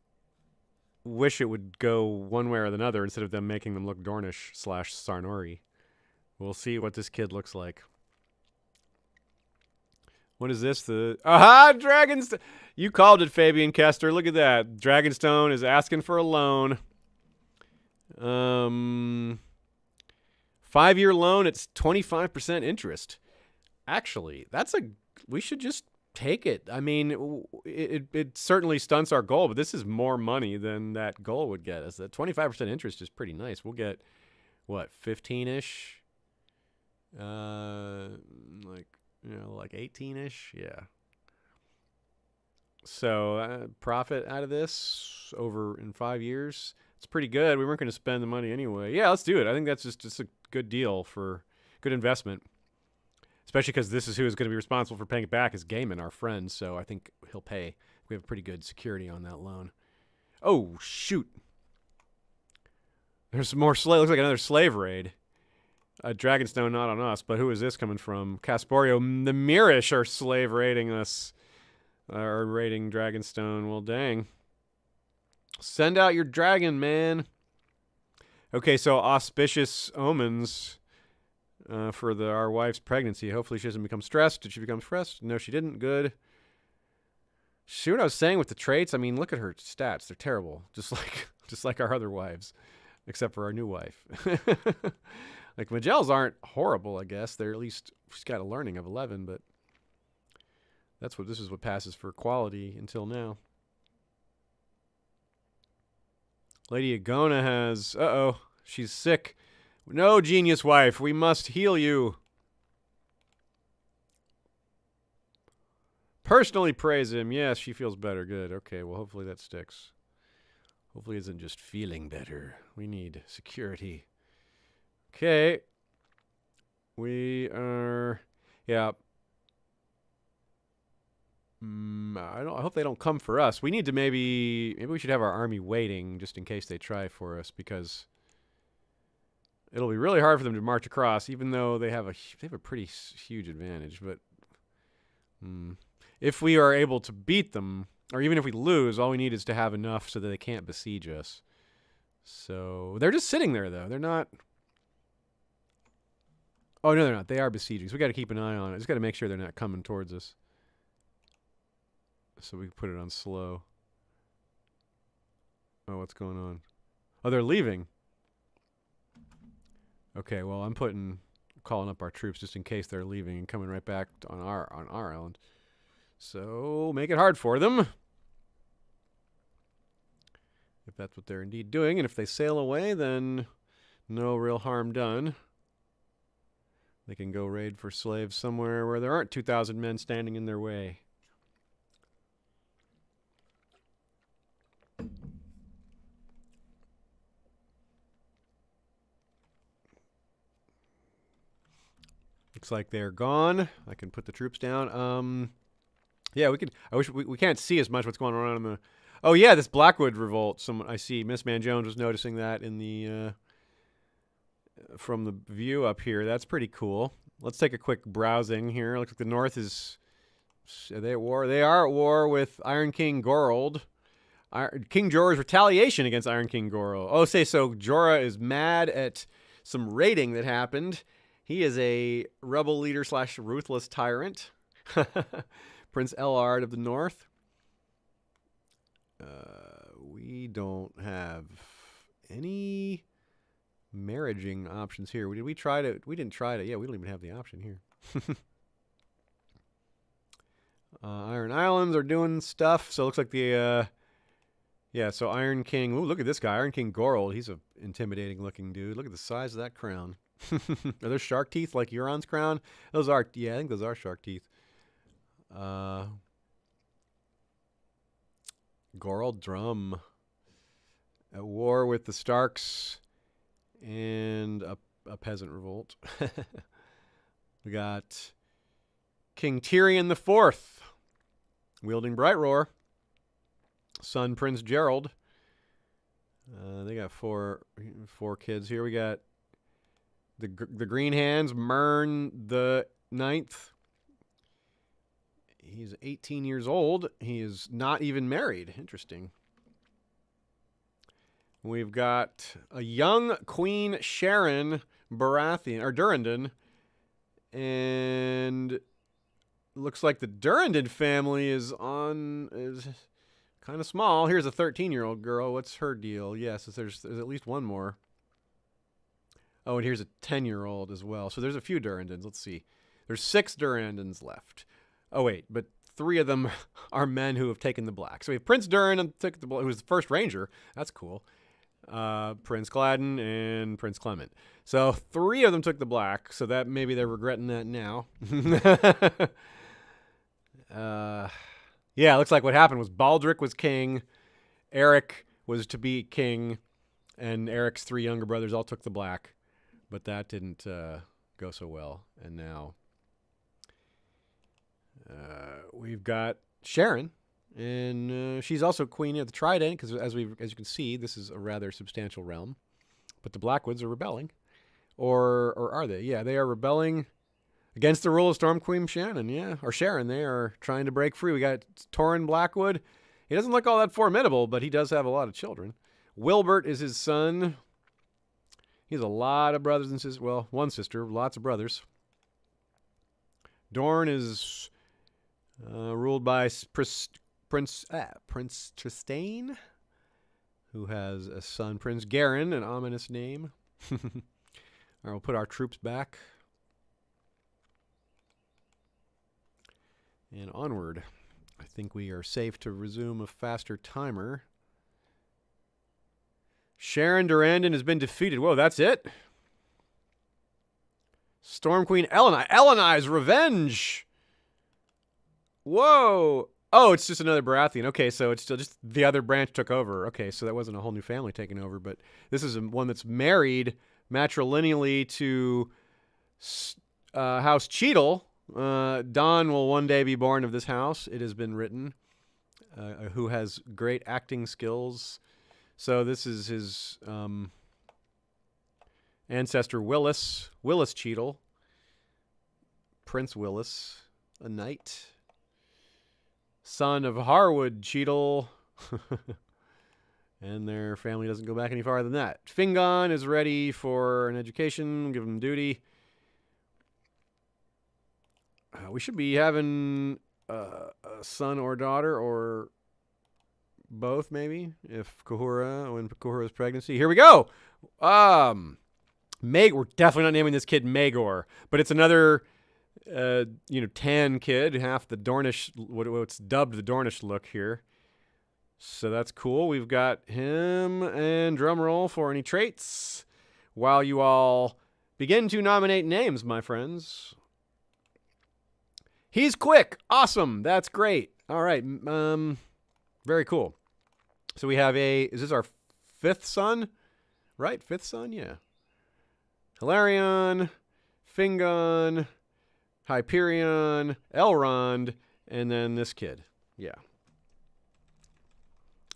wish it would go one way or another instead of them making them look Dornish / Sarnori. We'll see what this kid looks like. What is this? Aha! Dragonstone! You called it, Fabian Kester. Look at that. Dragonstone is asking for a loan. 5-year loan. It's 25% interest. Actually, we should just take it. I mean, it certainly stunts our goal, but this is more money than that goal would get us. That 25% interest is pretty nice. We'll get, what, 15-ish? Like 18-ish? Yeah. So, profit out of this over in 5 years, it's pretty good. We weren't going to spend the money anyway. Yeah, let's do it. I think that's just a good deal for good investment. Especially because this is who is going to be responsible for paying it back is Gaiman, our friend. So I think he'll pay. We have pretty good security on that loan. Oh, shoot. There's more slave. Looks like another slave raid. Dragonstone, not on us, but who is this coming from? Casporio. The Mirish are slave raiding us. Are raiding Dragonstone. Well, dang. Send out your dragon, man. Okay, so auspicious omens for our wife's pregnancy. Hopefully she doesn't become stressed. Did she become stressed? No, she didn't. Good. See what I was saying with the traits? I mean, look at her stats. They're terrible. Just like our other wives. Except for our new wife. Like, Magel's aren't horrible, I guess. They're at least, she's got a learning of 11, but this is what passes for quality until now. Lady Agona has, she's sick. No, genius wife, we must heal you. Personally praise him. Yes, she feels better. Good. Okay, well, hopefully that sticks. Hopefully it isn't just feeling better. We need security. Okay. We are... Yeah. I hope they don't come for us. We need to maybe we should have our army waiting just in case they try for us, because it'll be really hard for them to march across, even though they have a pretty huge advantage. But if we are able to beat them, or even if we lose, all we need is to have enough so that they can't besiege us. So they're just sitting there, though. They're not. Oh no, they're not. They are besieging. So we got to keep an eye on it. Just got to make sure they're not coming towards us. So we can put it on slow. Oh, what's going on? Oh, they're leaving. Okay, well, I'm calling up our troops just in case they're leaving and coming right back on our island. So make it hard for them. If that's what they're indeed doing, and if they sail away, then no real harm done. They can go raid for slaves somewhere where there aren't 2,000 men standing in their way. Looks like they're gone. I can put the troops down. Yeah, we could. I wish we can't see as much what's going on in the. Oh yeah, this Blackwood revolt. I see. Miss Man Jones was noticing that in the from the view up here. That's pretty cool. Let's take a quick browsing here. Looks like the North is. Are they at war? They are at war with Iron King Gorold. King Jorah's retaliation against Iron King Gorold. Oh, so Jorah is mad at some raiding that happened. He is a rebel leader / ruthless tyrant. Prince Ellard of the North. We don't have any marriaging options here. Did we try to? We didn't try to. Yeah, we don't even have the option here. Iron Islands are doing stuff. So it looks like the... yeah, so Iron King... Ooh, look at this guy. Iron King Gorold. He's an intimidating looking dude. Look at the size of that crown. Are those shark teeth like Euron's crown? Those are... Yeah, I think those are shark teeth. Gorold Drum. At war with the Starks and a peasant revolt. We got King Tyrion IV wielding Bright Roar. Son Prince Gerald. They got four kids here. We got the Green Hands, Mern the Ninth. He's 18 years old. He is not even married. Interesting. We've got a young Queen Sharon Baratheon, or Durrandon. And looks like the Durrandon family is kind of small. Here's a 13-year-old girl. What's her deal? Yes, there's at least one more. Oh, and here's a 10-year-old as well. So there's a few Durrandons. Let's see. There's 6 Durrandons left. Oh, wait, but 3 of them are men who have taken the black. So we have Prince Durrandon, who was the first ranger. That's cool. Prince Gladden and Prince Clement. So 3 of them took the black. So that maybe they're regretting that now. Yeah, it looks like what happened was Baldric was king, Eric was to be king, and Eric's 3 younger brothers all took the black. But that didn't go so well. And now we've got Sharon, and she's also queen of the Trident, because as you can see, this is a rather substantial realm. But the Blackwoods are rebelling. Or are they? Yeah, they are rebelling against the rule of Storm Queen Shannon, yeah. Or Sharon, they are trying to break free. We got Torrin Blackwood. He doesn't look all that formidable, but he does have a lot of children. Wilbert is his son. He has a lot of brothers and sisters. Well, one sister, lots of brothers. Dorne is ruled by Prince Tristane, who has a son, Prince Garen, an ominous name. All right, we'll put our troops back. And onward. I think we are safe to resume a faster timer. Sharon Durandon has been defeated. Whoa, that's it? Storm Queen Eleni's revenge! Whoa! Oh, it's just another Baratheon. Okay, so it's still just the other branch took over. Okay, so that wasn't a whole new family taking over, but this is one that's married matrilineally to House Cheadle. Don will one day be born of this house, it has been written, who has great acting skills. So this is his ancestor Willis Cheadle, Prince Willis, a knight, son of Harwood Cheadle, and their family doesn't go back any farther than that. Fingon is ready for an education, give him duty. We should be having a son or daughter, or both, maybe, if when Kahura's pregnancy. Here we go. We're definitely not naming this kid Maegor, but it's another, tan kid, half the Dornish, what's dubbed the Dornish look here. So that's cool. We've got him, and drumroll for any traits, while you all begin to nominate names, my friends. He's quick. Awesome. That's great. All right. Very cool. So we have is this our fifth son? Right? Fifth son? Yeah. Velaryon, Fingon, Hyperion, Elrond, and then this kid. Yeah.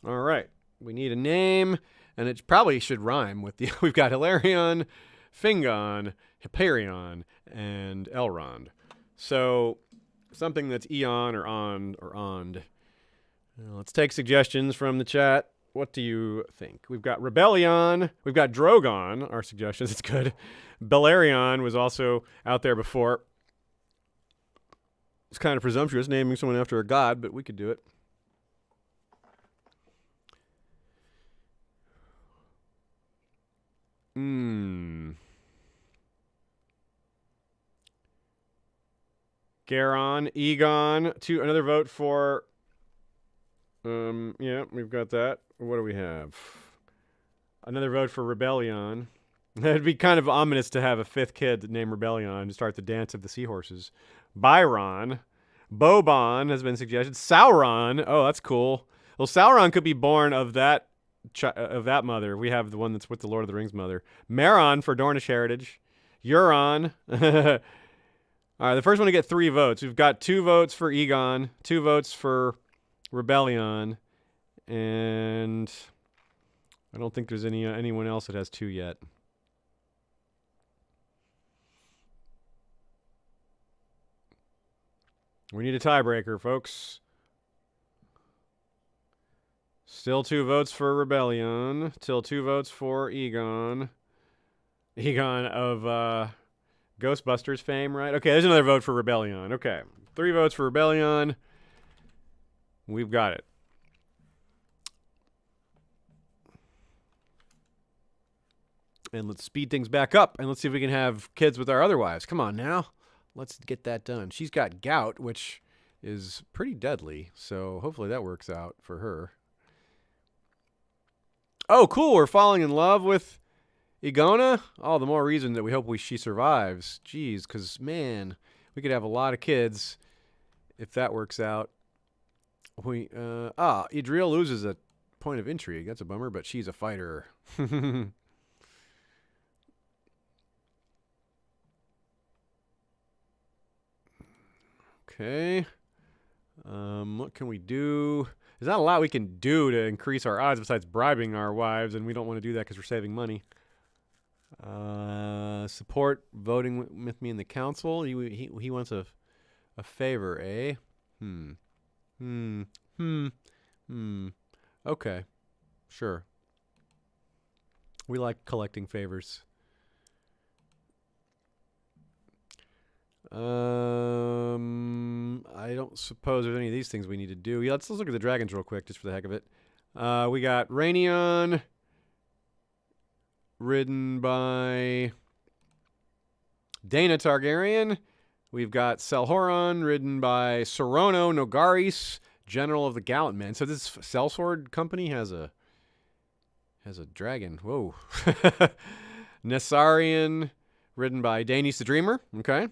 All right. We need a name, and it probably should rhyme with the... We've got Velaryon, Fingon, Hyperion, and Elrond. So... something that's Eon or On or Ond. Let's take suggestions from the chat. What do you think? We've got Rebellion. We've got Drogon. Our suggestions. It's good. Velaryon was also out there before. It's kind of presumptuous naming someone after a god, but we could do it. Garon, Egon, another vote for, yeah, we've got that. What do we have? Another vote for Rebellion. It'd be kind of ominous to have a fifth kid named Rebellion to start the dance of the Seahorses. Byron. Boban has been suggested. Sauron. Oh, that's cool. Well, Sauron could be born of that mother. We have the one that's with the Lord of the Rings mother. Meron for Dornish heritage. Euron. All right, the first one to get 3 votes. We've got 2 votes for Egon, 2 votes for Rebellion, and I don't think there's anyone else that has 2 yet. We need a tiebreaker, folks. Still 2 votes for Rebellion. Still 2 votes for Egon. Egon of Ghostbusters fame, right? Okay, there's another vote for Rebellion. Okay, 3 votes for Rebellion. We've got it. And let's speed things back up, and let's see if we can have kids with our other wives. Come on now. Let's get that done. She's got gout, which is pretty deadly, so hopefully that works out for her. Oh, cool. We're falling in love with Egona? All the more reason that we hope she survives. Jeez, because, man, we could have a lot of kids if that works out. Idril loses a point of intrigue. That's a bummer, but she's a fighter. Okay. What can we do? There's not a lot we can do to increase our odds besides bribing our wives, and we don't want to do that because we're saving money. Support voting with me in the council. He wants a favor, eh? Okay. Sure. We like collecting favors. I don't suppose there's any of these things we need to do. Yeah, let's look at the dragons real quick, just for the heck of it. We got Rainion, ridden by Daena Targaryen. We've got Selhoron, ridden by Sorono Nogaris, General of the Gallant Men. So this Sellsword Company has a dragon. Whoa. Nessarian, ridden by Daenerys the Dreamer. Okay.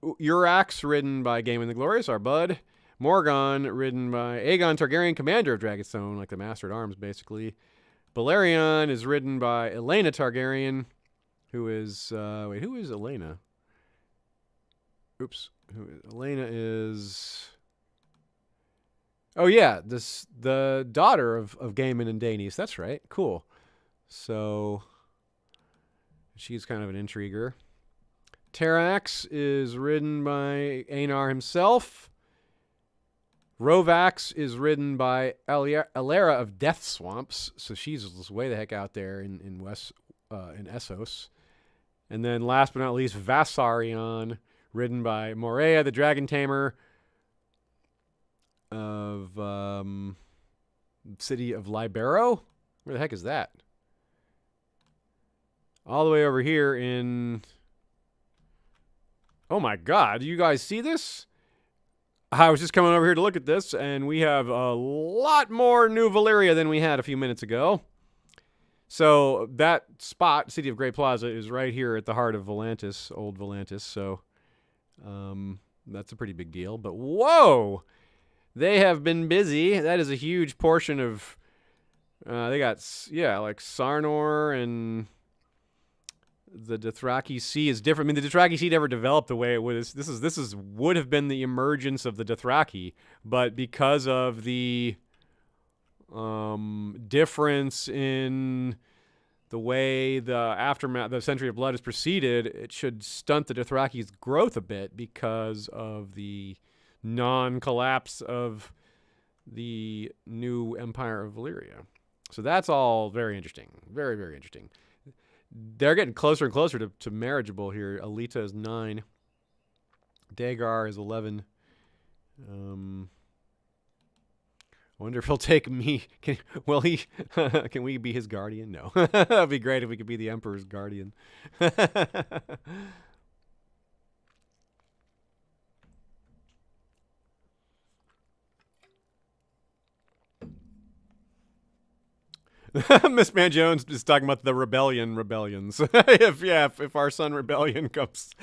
Urax, ridden by Gaemon the Glorious, our bud. Morgon, ridden by Aegon Targaryen, commander of Dragonstone, like the master at arms, basically. Velaryon is ridden by Elena Targaryen, who is... wait, who is Elena? Oops. Elena is... Oh, yeah, the daughter of Gaemon and Daenerys. That's right. Cool. So, she's kind of an intriguer. Terax is ridden by Aenar himself. Rovax is ridden by Alera of Death Swamps, so she's just way the heck out there in Essos. And then last but not least, Vassarion, ridden by Morea, the Dragon Tamer of city of Libero. Where the heck is that? All the way over here in... Oh my god, do you guys see this? I was just coming over here to look at this, and we have a lot more New Valyria than we had a few minutes ago. So that spot, City of Great Plaza, is right here at the heart of Volantis, Old Volantis, so that's a pretty big deal. But whoa! They have been busy. That is a huge portion of... they got, yeah, like Sarnor and... The Dothraki Sea is different. I mean, the Dothraki Sea never developed the way it would. This would have been the emergence of the Dothraki, but because of the difference in the way the aftermath, the Century of Blood is proceeded, it should stunt the Dothraki's growth a bit because of the non-collapse of the new Empire of Valyria. So that's all very interesting. Very, very interesting. They're getting closer and closer to marriageable here. Alita is 9. Dagar is 11. I wonder if he'll take me. Can we be his guardian? No. That'd be great if we could be the Emperor's guardian. Miss Man Jones is talking about the rebellions. if our son Rebellion comes.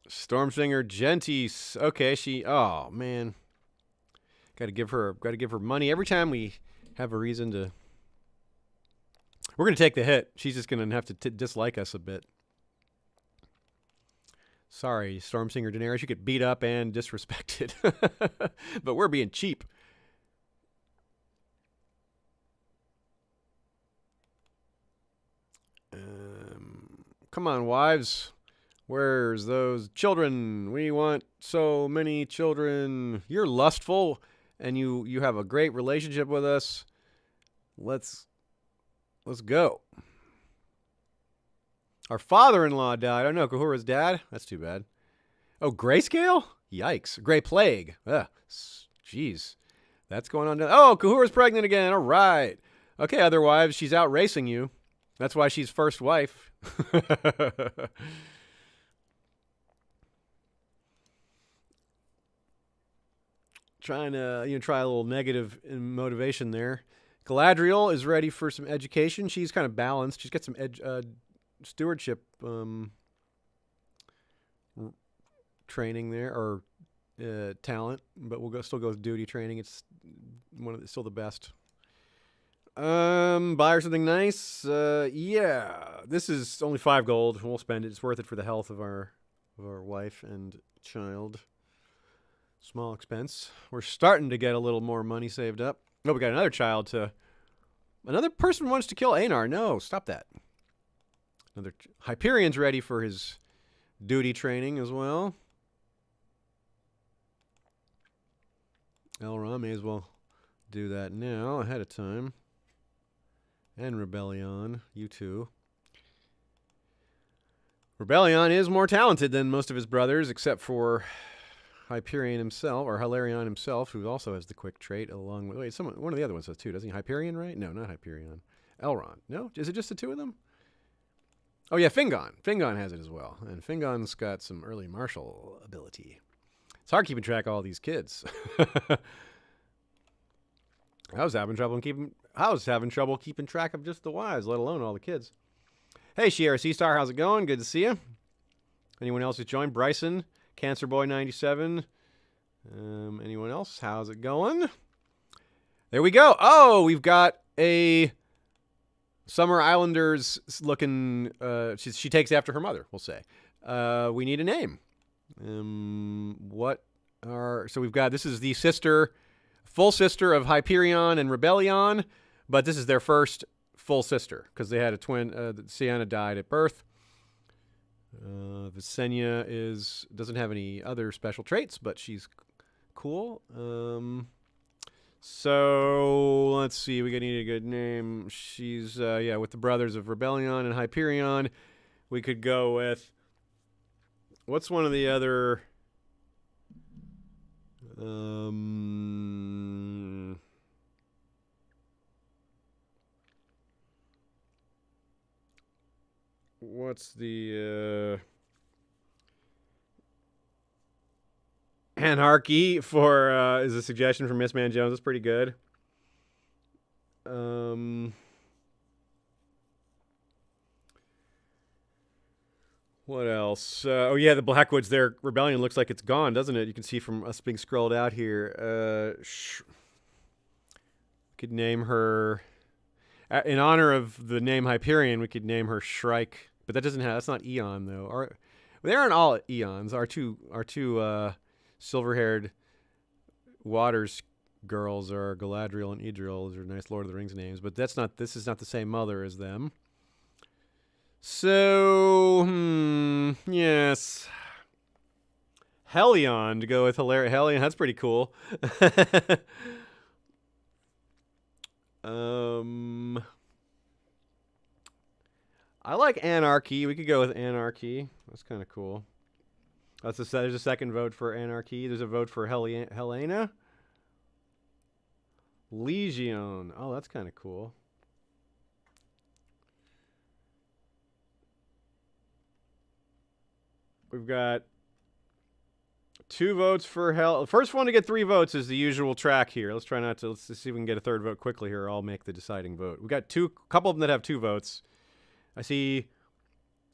Stormsinger Gentis. Okay, oh man. Gotta give her money. Every time we have a reason to... We're gonna take the hit. She's just gonna have to dislike us a bit. Sorry, Stormsinger Daenerys, you get beat up and disrespected. But we're being cheap. Come on, wives. Where's those children? We want so many children. You're lustful, and you have a great relationship with us. Let's go. Our father-in-law died. Oh no, Kahura's dad? That's too bad. Oh, grayscale? Yikes. Gray plague. Ugh. Jeez. That's going on. Oh, Kahura's pregnant again. All right. Okay, other wives, she's out racing you. That's why she's first wife. Trying to try a little negative motivation there. Galadriel is ready for some education. She's kind of balanced. She's got some stewardship training there, or talent, but we'll still go with duty training. It's still the best. Buy her something nice. Yeah, this is only 5 gold. We'll spend it. It's worth it for the health of our wife and child. Small expense. We're starting to get a little more money saved up. Oh, we got another child another person wants to kill Aenar. No, stop that. Another Hyperion's ready for his duty training as well. Elrond may as well do that now ahead of time. And Rebellion, you too. Rebellion is more talented than most of his brothers, except for Hyperion himself, or Velaryon himself, who also has the quick trait, along with... Wait, one of the other ones does too, doesn't he? Hyperion, right? No, not Hyperion. Elrond. No? Is it just the two of them? Oh, yeah, Fingon. Fingon has it as well. And Fingon's got some early martial ability. It's hard keeping track of all these kids. I was having trouble keeping track of just the wives, let alone all the kids. Hey, Sierra Seastar, how's it going? Good to see you. Anyone else who's joined? Bryson, Cancer Boy 97. Anyone else? How's it going? There we go. Oh, we've got a Summer Islanders looking. She takes after her mother, we'll say. We need a name. So we've got, this is the full sister of Hyperion and Rebellion, but this is their first full sister because they had a twin. Sienna died at birth. Visenya doesn't have any other special traits, but she's cool. So let's see. We need a good name. She's with the brothers of Rebellion and Hyperion. We could go with, what's one of the other? What's the Anarchy for is a suggestion from Miss Man Jones. It's pretty good. What else? Oh yeah, the Blackwoods. Their rebellion looks like it's gone, doesn't it? You can see from us being scrolled out here. Could name her in honor of the name Hyperion. We could name her Shrike, but that's not Eon though. They aren't all Eons. Our two silver-haired Waters girls are Galadriel and Idril. Those are nice Lord of the Rings names, but this is not the same mother as them. So, yes. Helion to go with Helion. That's pretty cool. I like Anarchy. We could go with Anarchy. That's kind of cool. There's a second vote for Anarchy. There's a vote for Helena. Legion. Oh, that's kind of cool. We've got 2 votes for The first one to get 3 votes is the usual track here. Let's see if we can get a third vote quickly here. I'll make the deciding vote. We've got a couple of them that have 2 votes. I see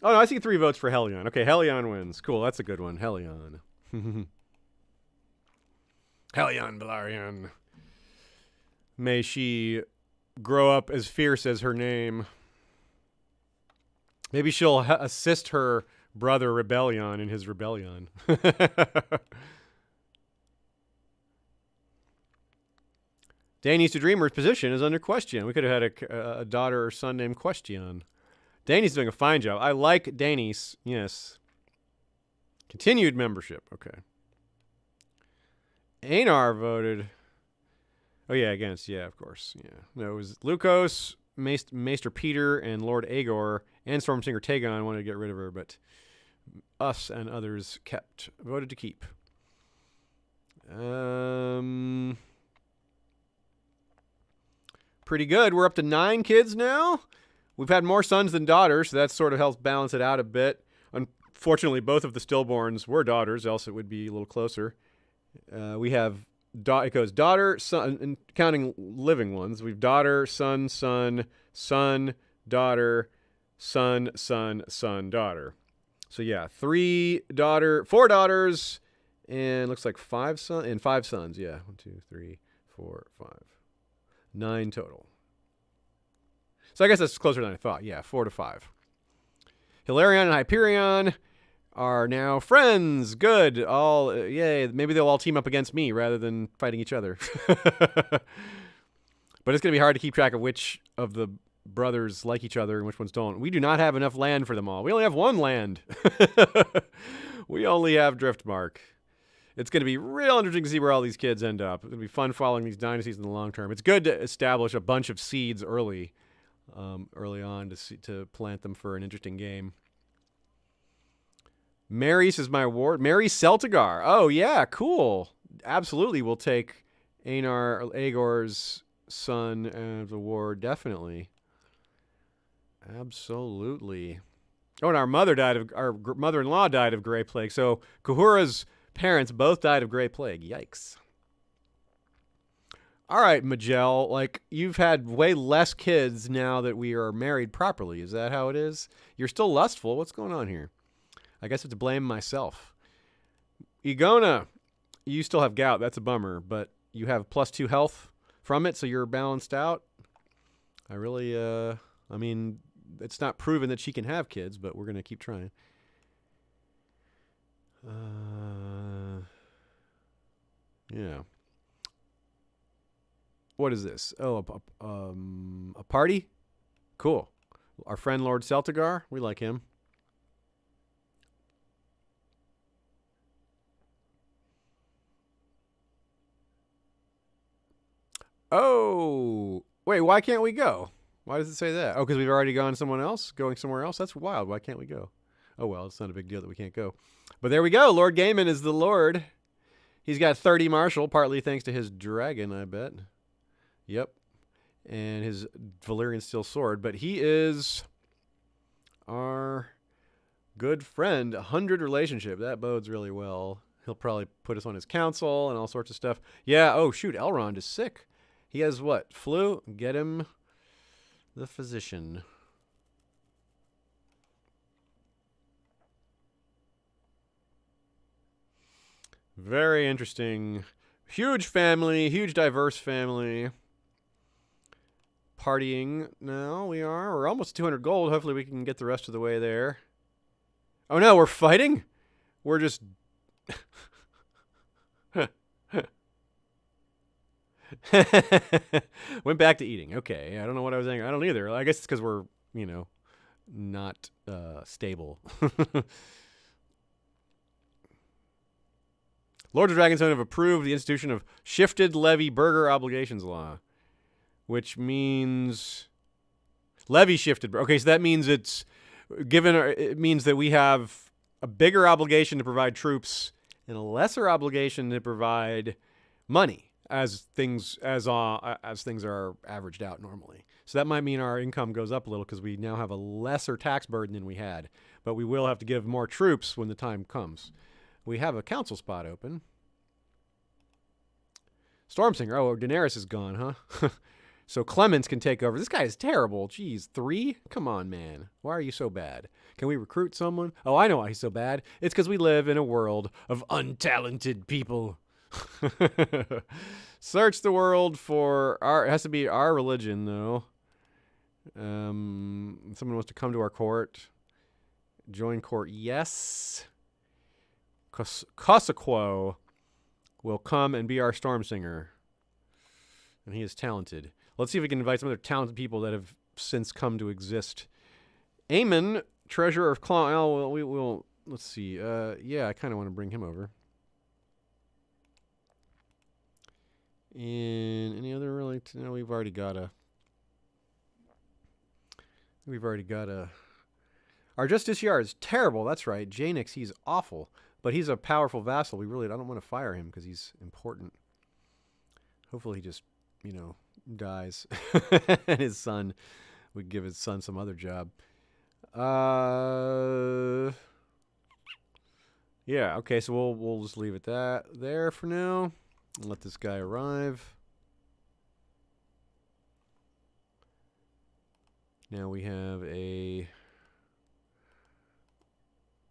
3 votes for Helion. Okay, Helion wins. Cool, that's a good one. Helion. Helion Velaryon. May she grow up as fierce as her name. Maybe she'll assist her brother Rebellion in his rebellion. Dany's to Dreamer's position is under question. We could have had a daughter or son named Question. Dany's doing a fine job. I like Dany's. Yes. Continued membership. Okay. Aenar voted. Oh, yeah, against. Yeah, of course. Yeah. No, it was Lukos, Maester Peter, and Lord Aegor, and Stormsinger Tagon wanted to get rid of her, but us and others voted to keep. Pretty good. We're up to 9 kids now. We've had more sons than daughters, so that sort of helps balance it out a bit. Unfortunately, both of the stillborns were daughters, else it would be a little closer. We have, it goes daughter, son, and counting living ones. We've daughter, son, son, son, daughter, son, son, son, daughter. So yeah, 4 daughters, and looks like 5 sons, and 5 sons. Yeah, 1, 2, 3, 4, 5. 9 total. So I guess that's closer than I thought. Yeah, 4 to 5. Hilarion and Hyperion are now friends. Good. Yay. Maybe they'll all team up against me rather than fighting each other. But it's going to be hard to keep track of which of the brothers like each other and which ones don't. We do not have enough land for them all. We only have 1 land. We only have Driftmark. It's going to be real interesting to see where all these kids end up. It's going to be fun following these dynasties in the long term. It's good to establish a bunch of seeds early on to plant them for an interesting game. Mary's is my ward. Mary Celtigar. Oh, yeah, cool. Absolutely, we'll take Aegor's son as a ward, definitely. Absolutely. Oh, and our mother-in-law died of Grey Plague. So Kahura's parents both died of Grey Plague. Yikes. All right, Majel, like, you've had way less kids now that we are married properly. Is that how it is? You're still lustful. What's going on here? I guess I have to blame myself. Egona, you still have gout. That's a bummer, but you have +2 health from it, so you're balanced out. I really, I mean, it's not proven that she can have kids, but we're going to keep trying. Yeah. What is this? Oh, a party? Cool. Our friend Lord Celtigar, we like him. Oh, wait, why can't we go? Why does it say that? Oh, because we've already gone going somewhere else? That's wild. Why can't we go? Oh, well, it's not a big deal that we can't go. But there we go. Lord Gaiman is the Lord. He's got 30 martial, partly thanks to his dragon, I bet. Yep. And his Valyrian steel sword. But he is our good friend. 100 relationship. That bodes really well. He'll probably put us on his council and all sorts of stuff. Yeah, oh, shoot, Elrond is sick. He has what? Flu? Get him the physician. Very interesting. Huge family, huge diverse family. Partying now, we're almost 200 gold. Hopefully we can get the rest of the way there. Oh no, we're fighting? We're just... Went back to eating. Okay, I don't know what I was saying. I don't either. I guess it's because we're, not stable. Lords of Dragonstone have approved the institution of shifted levy burgher obligations law, which means levy shifted. Okay, so that means it means that we have a bigger obligation to provide troops and a lesser obligation to provide money as things are averaged out normally. So that might mean our income goes up a little because we now have a lesser tax burden than we had, but we will have to give more troops when the time comes. We have a council spot open. Stormsinger. Oh, Daenerys is gone, huh? So Clemens can take over. This guy is terrible. Jeez, 3? Come on, man. Why are you so bad? Can we recruit someone? Oh, I know why he's so bad. It's because we live in a world of untalented people. Search the world for it has to be our religion, though. Someone wants to come to our court. Join court, yes. Kosaquo will come and be our Stormsinger. And he is talented. Let's see if we can invite some other talented people that have since come to exist. Aemon, Treasurer of Claw. Oh, well, we will. Let's see. Yeah, I kind of want to bring him over. And any other really? No, we've already got a. Our Justiciar is terrible. That's right. Janix, he's awful. But he's a powerful vassal. I don't want to fire him because he's important. Hopefully he just, dies. And his son would give his son some other job. Yeah, okay, so we'll just leave it there for now. And let this guy arrive. Now we have a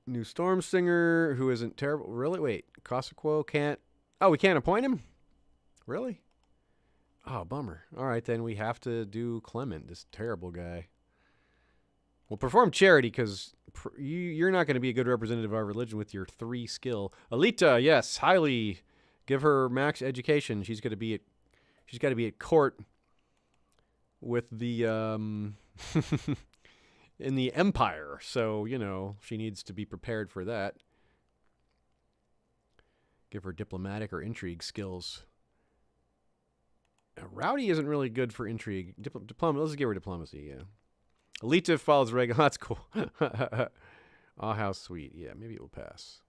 new Stormsinger who isn't terrible. Really? Wait, Kosaquo can't... Oh, we can't appoint him? Really? Oh, bummer. All right, then we have to do Clement, this terrible guy. We'll perform charity because you're not going to be a good representative of our religion with your 3 skill. Alita, yes, highly. Give her max education. She's got to be at court with the in the Empire. So, she needs to be prepared for that. Give her diplomatic or intrigue skills. Rowdy isn't really good for intrigue. Let's give her diplomacy, yeah. Alita follows Reagan. That's cool. Ah, how sweet. Yeah, maybe it will pass.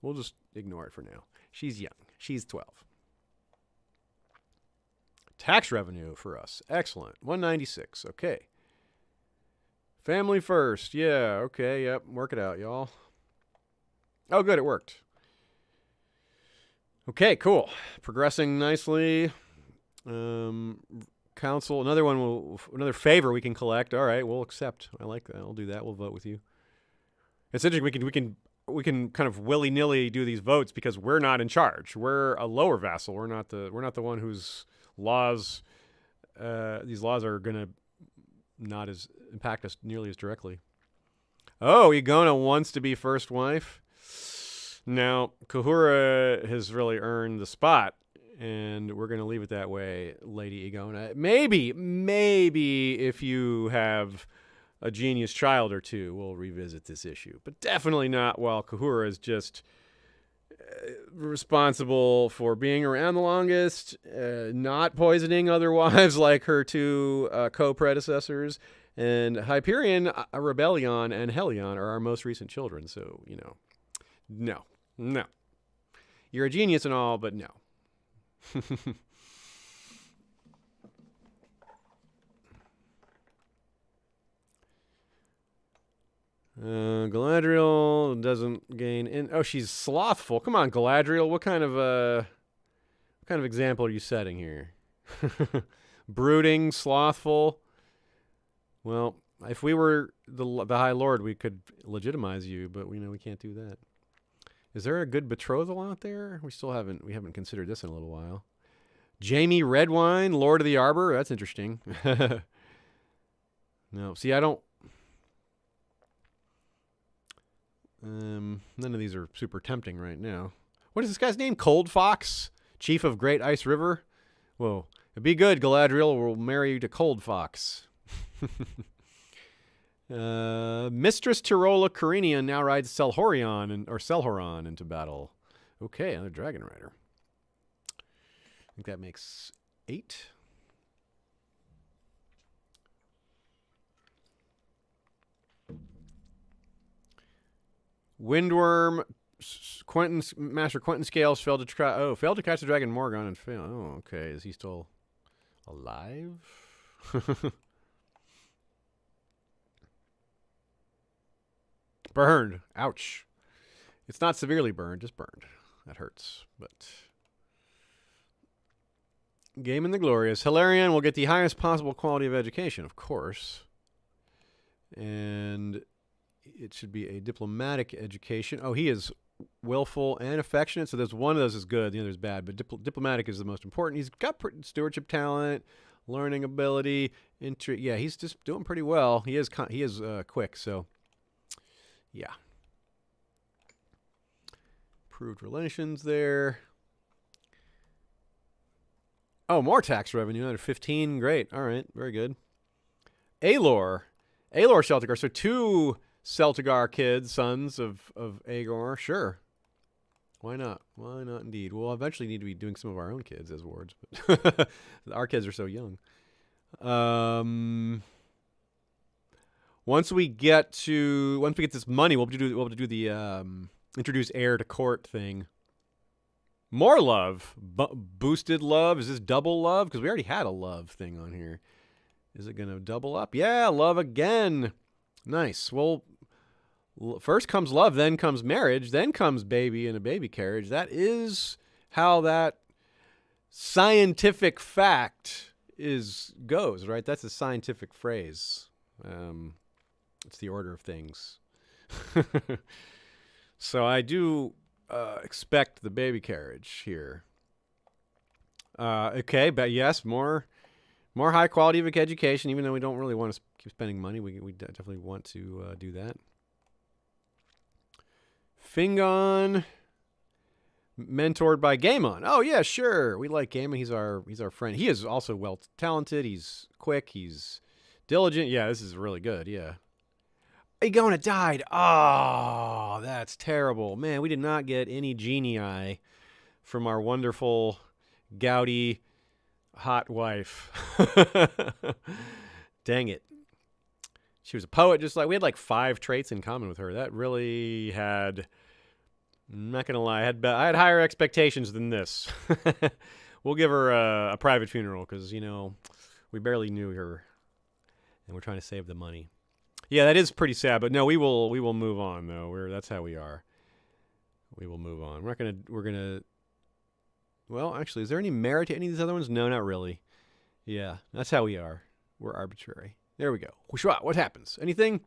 We'll just ignore it for now. She's young. She's 12. Tax revenue for us. Excellent. 196. Okay. Family first. Yeah, okay. Yep. Work it out, y'all. Oh, good. It worked. Okay, cool. Progressing nicely. Council. Another favor we can collect. All right, we'll accept. I like that. I'll do that. We'll vote with you. It's interesting. We can kind of willy-nilly do these votes because we're not in charge. We're a lower vassal. We're not the one whose laws these laws are gonna not as impact us nearly as directly. Oh, Egona wants to be first wife. Now, Kahura has really earned the spot, and we're gonna leave it that way, Lady Egona. Maybe if you have a genius child or two, we'll revisit this issue. But definitely not while Kahura is just responsible for being around the longest, not poisoning other wives like her two co-predecessors. And Hyperion, Rebellion, and Helion are our most recent children. So, no. You're a genius and all, but no. Galadriel doesn't gain oh, she's slothful. Come on, Galadriel. What kind of example are you setting here? Brooding, slothful. Well, if we were the High Lord, we could legitimize you, but we can't do that. Is there a good betrothal out there? We haven't considered this in a little while. Jaime Redwine, Lord of the Arbor. That's interesting. No, see, I don't. None of these are super tempting right now. What is this guy's name? Cold Fox, Chief of Great Ice River. Whoa, it'd be good, Galadriel. We'll marry you to Cold Fox. Mistress Tirola Carinian now rides Selhoron into battle. Okay, another Dragon Rider. I think that makes 8. Windworm, Master Quentin Scales failed to catch the dragon Morgon and failed. Oh, okay. Is he still alive? Burned. Ouch. It's not severely burned, just burned. That hurts, but... Game in the Glorious. Velaryon will get the highest possible quality of education, of course. And it should be a diplomatic education. Oh, he is willful and affectionate, so there's one of those is good, the other is bad, but diplomatic is the most important. He's got stewardship talent, learning ability, yeah, he's just doing pretty well. He is quick, so yeah. Improved relations there. Oh, more tax revenue, another 15. Great. All right, very good. Aelor Celtigar. So 2 Celtigar kids, sons of Aegor. Sure. Why not? Why not indeed? We'll eventually need to be doing some of our own kids as wards, but our kids are so young. Once we get this money, we'll be able to do the introduce heir to court thing. More love. Boosted love. Is this double love? Because we already had a love thing on here. Is it going to double up? Yeah, love again. Nice. Well, first comes love, then comes marriage, then comes baby in a baby carriage. That is how that scientific fact goes, right? That's a scientific phrase. It's the order of things. So I do expect the baby carriage here. Okay, but yes, more high quality of education, even though we don't really want to keep spending money. We definitely want to do that. Fingon, mentored by Gaemon. Oh yeah, sure. We like Gaemon. He's our friend. He is also well talented. He's quick. He's diligent. Yeah, this is really good. Yeah. Egona died. Oh, that's terrible. Man, we did not get any genii from our wonderful, gouty, hot wife. Dang it. She was a poet, just like we had like 5 traits in common with her. That really had. I'm not gonna lie, I had higher expectations than this. We'll give her a private funeral because we barely knew her, and we're trying to save the money. Yeah, that is pretty sad, but no, we will move on though. That's how we are. We will move on. We're gonna. Well, actually, is there any merit to any of these other ones? No, not really. Yeah, that's how we are. We're arbitrary. There we go. What happens? Anything?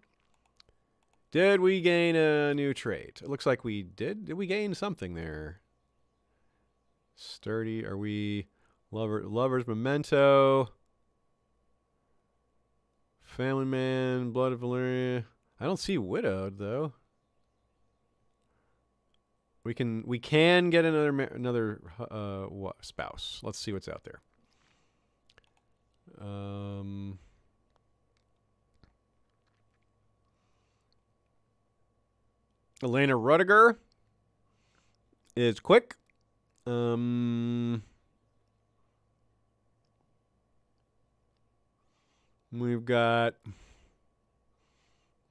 Did we gain a new trait? It looks like we did. Did we gain something there? Sturdy. Are we lover's memento? Family man, blood of Valyria. I don't see widowed though. We can get another spouse. Let's see what's out there. Elena Rudiger is quick. We've got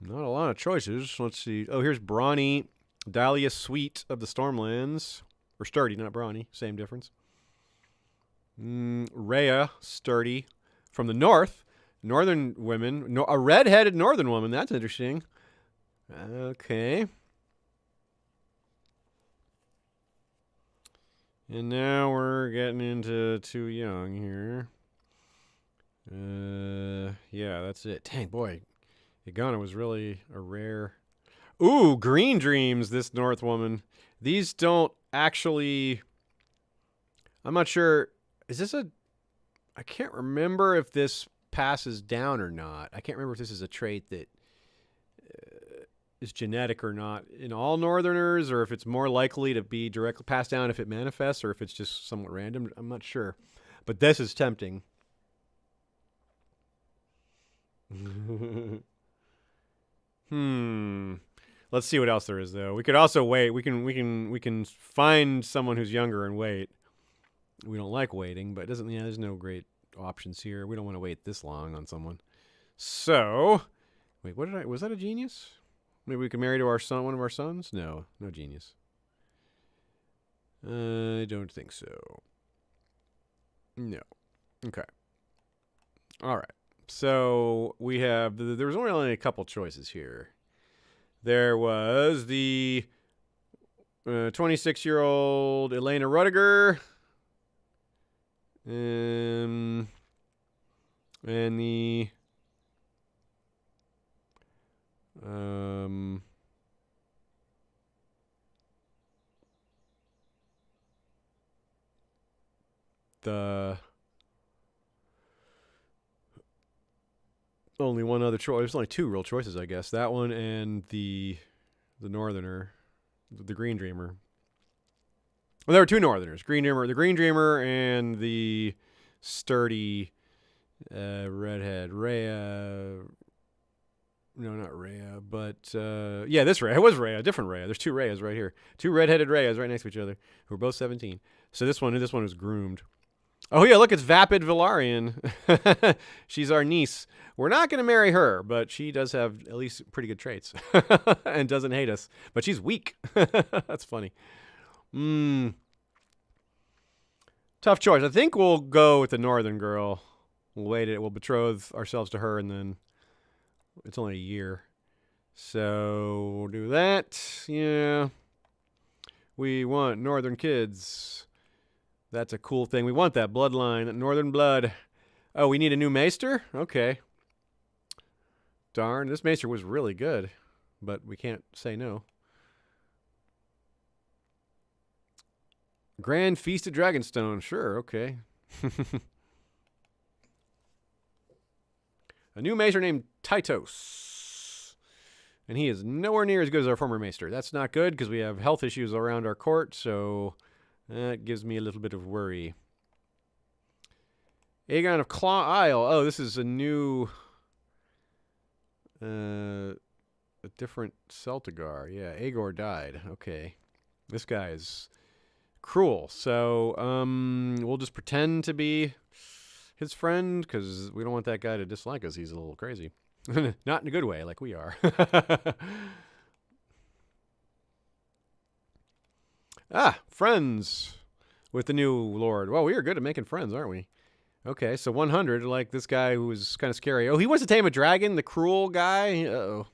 not a lot of choices. Let's see. Oh, here's Brawny, Dahlia Sweet of the Stormlands. Or Sturdy, not Brawny. Same difference. Rhea, Sturdy. From the north. Northern women. A red-headed northern woman. That's interesting. Okay. And now we're getting into too young here. Yeah, that's it. Dang, boy. Igana was really a rare... Ooh, Green Dreams, this North woman. These don't actually... I'm not sure... Is this a... I can't remember if this passes down or not. I can't remember if this is a trait that is genetic or not in all Northerners, or if it's more likely to be directly passed down if it manifests, or if it's just somewhat random. I'm not sure. But this is tempting. Let's see what else there is, though. We could also wait. We can find someone who's younger and wait. We don't like waiting, but it doesn't. Yeah, there's no great options here. We don't want to wait this long on someone. So, wait, what did I? Was that a genius? Maybe we could marry to our son, one of our sons. No, no genius. I don't think so. No. Okay. All right. So we have. There was only a couple choices here. There was the 26-year-old Elena Rudiger. And the only one other choice. There's only 2 real choices, I guess. That one and the Northerner, the Green Dreamer. Well, there were 2 Northerners, the Green Dreamer, and the sturdy redhead Rhea. No, not Rhea, but yeah, this Rhea. It was Rhea, a different Rhea. There's 2 Rheas right here, 2 redheaded Rheas right next to each other, who are both 17. So this one was groomed. Oh yeah, look, it's Vapid Velaryon. She's our niece. We're not going to marry her, but she does have at least pretty good traits and doesn't hate us. But she's weak. That's funny. Tough choice. I think we'll go with the northern girl. We'll wait it. We'll betroth ourselves to her, and then it's only a year. So we'll do that. Yeah. We want northern kids. That's a cool thing. We want that bloodline, that northern blood. Oh, we need a new maester? Okay. Darn, this maester was really good, but we can't say no. Grand Feast of Dragonstone. Sure, okay. A new maester named Tytos. And he is nowhere near as good as our former maester. That's not good because we have health issues around our court, so that gives me a little bit of worry. Aegon of Claw Isle. Oh, this is a new... a different Celtigar. Yeah, Aegor died. Okay. This guy is... cruel. So, we'll just pretend to be his friend because we don't want that guy to dislike us. He's a little crazy. Not in a good way, like we are. Friends with the new lord. Well, we are good at making friends, aren't we? Okay, so 100, like this guy who was kind of scary. Oh, he wants to tame a dragon, the cruel guy. Uh-oh.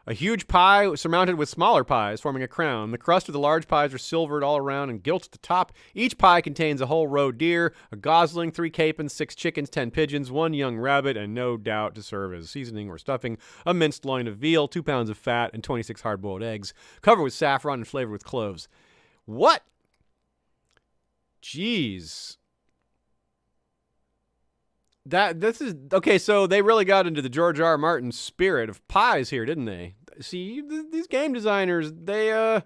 A huge pie surmounted with smaller pies forming a crown. The crust of the large pies are silvered all around and gilt at the top. Each pie contains a whole roe deer, a gosling, 3 capons, 6 chickens, 10 pigeons, 1 young rabbit, and no doubt to serve as seasoning or stuffing, a minced loin of veal, 2 pounds of fat, and 26 hard-boiled eggs, covered with saffron and flavored with cloves. What? Jeez. This is okay. So they really got into the George R. R. Martin spirit of pies here, didn't they? See, these game designers, they know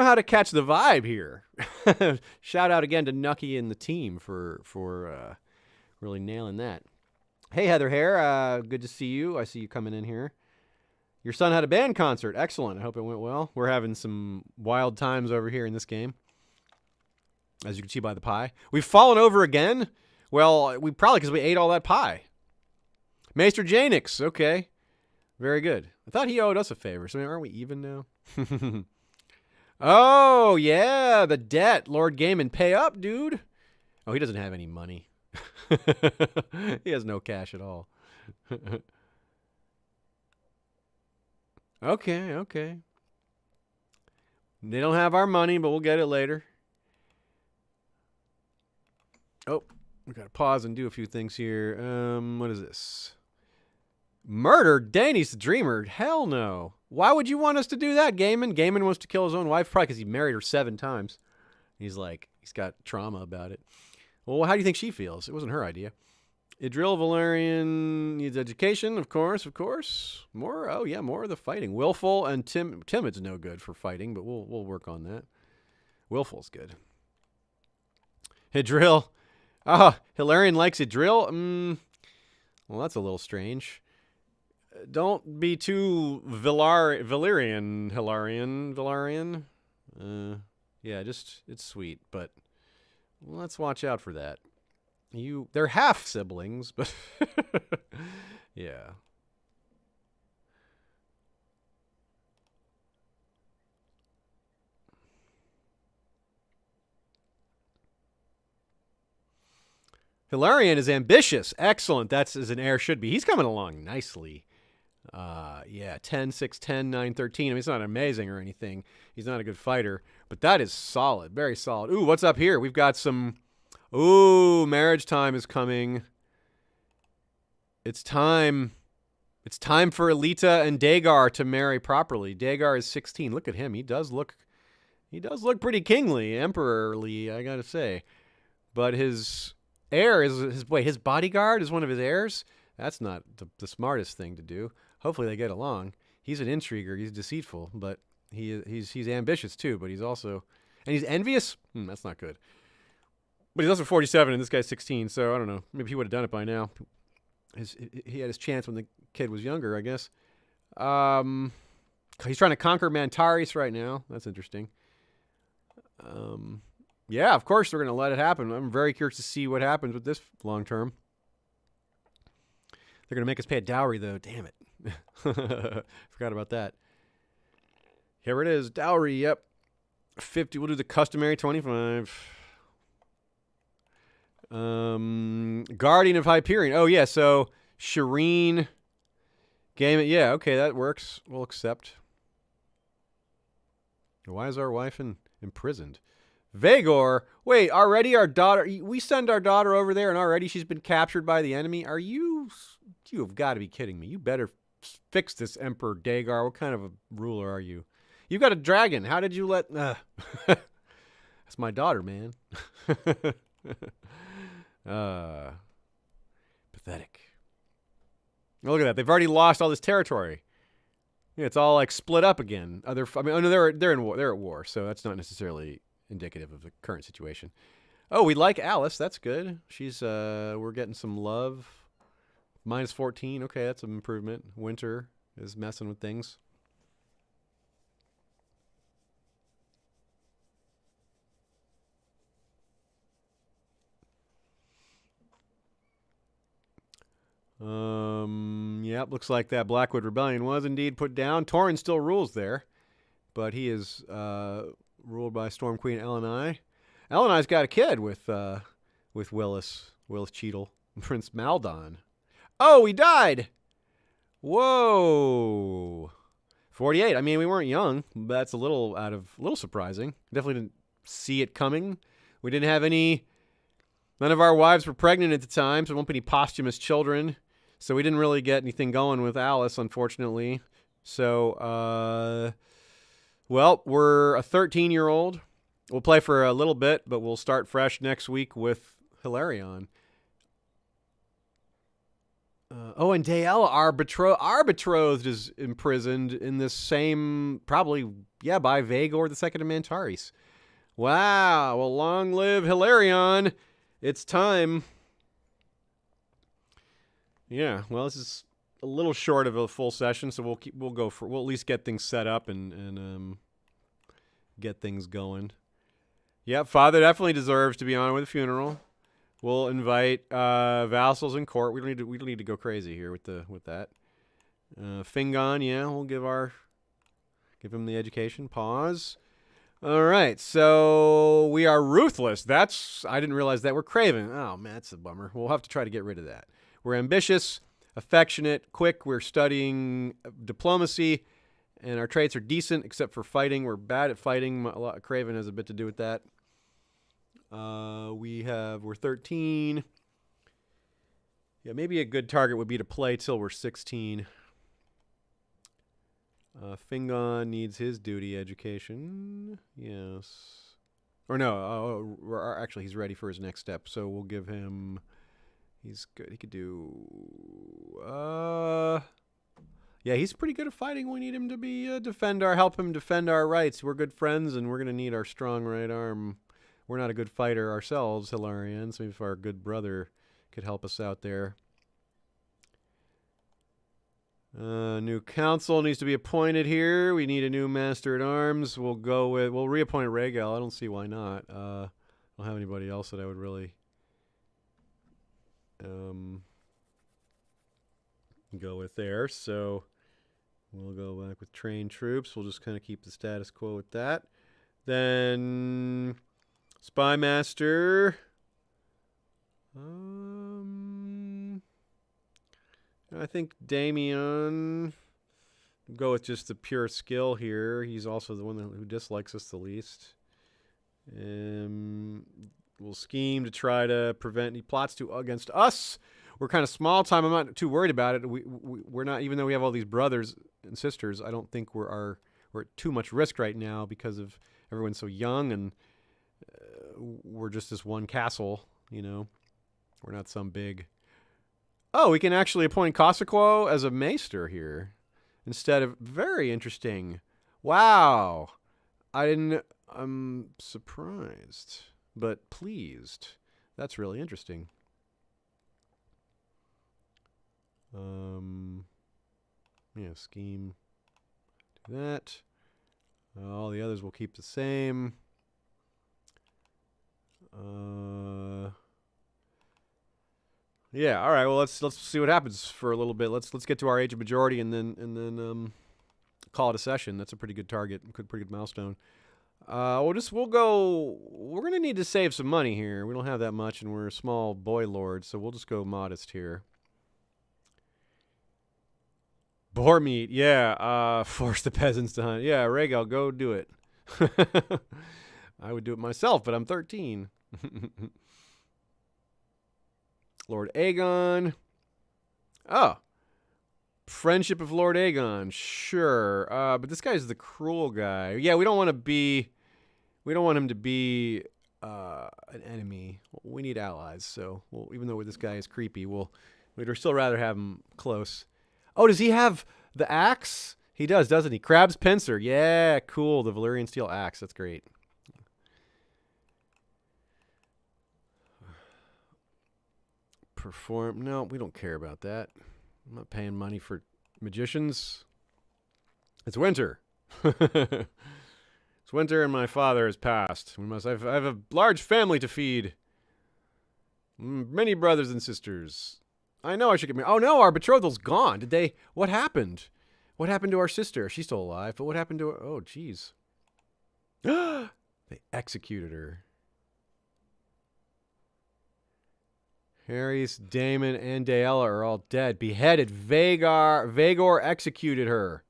how to catch the vibe here. Shout out again to Nucky and the team for really nailing that. Hey, Heather Hare, good to see you. I see you coming in here. Your son had a band concert. Excellent. I hope it went well. We're having some wild times over here in this game, as you can see by the pie. We've fallen over again. Well, we probably because we ate all that pie. Maester Janix, okay. Very good. I thought he owed us a favor, so aren't we even now? Oh, yeah, the debt. Lord Gaiman, pay up, dude. Oh, he doesn't have any money. He has no cash at all. Okay. They don't have our money, but we'll get it later. Oh. We gotta pause and do a few things here. What is this? Murder? Danny's the dreamer. Hell no. Why would you want us to do that, Gaiman? Gaiman wants to kill his own wife, probably because he married her 7 times. He's got trauma about it. Well, how do you think she feels? It wasn't her idea. Idril Velaryon needs education, of course. More? Oh, yeah, more of the fighting. Willful and timid's no good for fighting, but we'll work on that. Willful's good. Idril. Hilarion likes Idril? Well, that's a little strange. Don't be too Valyrian, Velaryon. Yeah, it's sweet, but let's watch out for that. They're half siblings, but yeah. Hilarion is ambitious. Excellent. That's as an heir should be. He's coming along nicely. Yeah, 10, 6, 10, 9, 13. I mean, it's not amazing or anything. He's not a good fighter, but that is solid. Very solid. Ooh, what's up here? We've got some... Ooh, marriage time is coming. It's time. It's time for Alita and Dagar to marry properly. Dagar is 16. Look at him. He does look pretty kingly, emperorly, I gotta say. But his... heir is his bodyguard is one of his heirs. That's not the smartest thing to do. Hopefully they get along. He's an intriguer. He's deceitful, but he's ambitious too. But he's also he's envious. That's not good. But he's also 47 and this guy's 16. So I don't know. Maybe he would have done it by now. He had his chance when the kid was younger, I guess. He's trying to conquer Mantaris right now. That's interesting. Yeah, of course they're going to let it happen. I'm very curious to see what happens with this long term. They're going to make us pay a dowry, though. Damn it. Forgot about that. Here it is. Dowry, yep. 50. We'll do the customary 25. Guardian of Hyperion. Oh, yeah, so Shireen. Game it. Yeah, okay, that works. We'll accept. Why is our wife imprisoned? Vagor, wait, already our daughter, we send our daughter over there and already she's been captured by the enemy? You have got to be kidding me. You better fix this, Emperor Dagar. What kind of a ruler are you? You got a dragon. How did you let, that's my daughter, man. Pathetic. Look at that. They've already lost all this territory. Yeah, it's all like split up again. They're in war. They're at war, so that's not necessarily indicative of the current situation. Oh, we like Alice. That's good. She's we're getting some love. Minus 14. Okay, that's an improvement. Winter is messing with things. Yep, looks like that Blackwood Rebellion was indeed put down. Torrhen still rules there, but he is ruled by Storm Queen Elenai. Elenai's got a kid with Willis Cheadle, Prince Maldon. Oh, he died! Whoa! 48. I mean, we weren't young, but that's a little surprising. Definitely didn't see it coming. We didn't have none of our wives were pregnant at the time, so there won't be any posthumous children. So we didn't really get anything going with Alice, unfortunately. So, well, we're a 13-year-old. We'll play for a little bit, but we'll start fresh next week with Velaryon. And Daella, our betrothed, is imprisoned in this same, probably, by Vaegor the Second of Mantaris. Wow. Well, long live Velaryon. It's time. Yeah, well, this is a little short of a full session, so we'll at least get things set up and get things going. Yeah, father definitely deserves to be honored with a funeral. We'll invite vassals in court. We don't need to go crazy here with that. Fingon, yeah, we'll give him the education. Pause. All right, so we are ruthless. I didn't realize that. We're craven. Oh man, that's a bummer. We'll have to try to get rid of that. We're ambitious, affectionate, quick. We're studying diplomacy, and our traits are decent except for fighting. We're bad at fighting. Craven has a bit to do with that. We're 13. Yeah, maybe a good target would be to play till we're 16. Fingon needs his duty education. Yes. Or no, actually he's ready for his next step, so we'll give him... He's good. He could do... Yeah, he's pretty good at fighting. We need him to be help him defend our rights. We're good friends, and we're going to need our strong right arm. We're not a good fighter ourselves, Velaryon, so maybe if our good brother could help us out there. New council needs to be appointed here. We need a new master at arms. We'll reappoint Rhaegal. I don't see why not. I don't have anybody else that I would really go with there. So we'll go back with trained troops. We'll just kind of keep the status quo with that. Then Spy Master. I think Damien. Go with just the pure skill here. He's also the one who dislikes us the least. We'll scheme to try to prevent any plots against us. We're kind of small time. I'm not too worried about it. We're not, even though we have all these brothers and sisters, I don't think we're at too much risk right now because of everyone's so young, and we're just this one castle, you know. We're not some big... Oh, we can actually appoint Kosaquo as a maester here instead of... Very interesting. Wow. I'm surprised, but pleased. That's really interesting. Yeah, scheme. Do that. All the others will keep the same. Yeah, all right. Well, let's see what happens for a little bit. Let's get to our age of majority and then call it a session. That's a pretty good target, pretty good milestone. We're gonna need to save some money here. We don't have that much, and we're a small boy lord, so we'll just go modest here. Boar meat, yeah. Force the peasants to hunt. Yeah, Rhaegal, go do it. I would do it myself, but I'm 13. Lord Aegon. Oh. Friendship of Lord Aegon. Sure. But this guy's the cruel guy. Yeah, we don't want him to be an enemy. We need allies. So, even though this guy is creepy, we'd still rather have him close. Oh, does he have the axe? He does, doesn't he? Crab's pincer. Yeah, cool. The Valyrian steel axe. That's great. Perform. No, we don't care about that. I'm not paying money for magicians. It's winter. It's winter and my father has passed. I have a large family to feed. Many brothers and sisters. I know I should get married. Oh no, our betrodhal's gone. Did they? What happened? What happened to our sister? She's still alive, but what happened to her? Oh, jeez. They executed her. Harys, Daemon, and Daella are all dead. Beheaded. Vhagar executed her.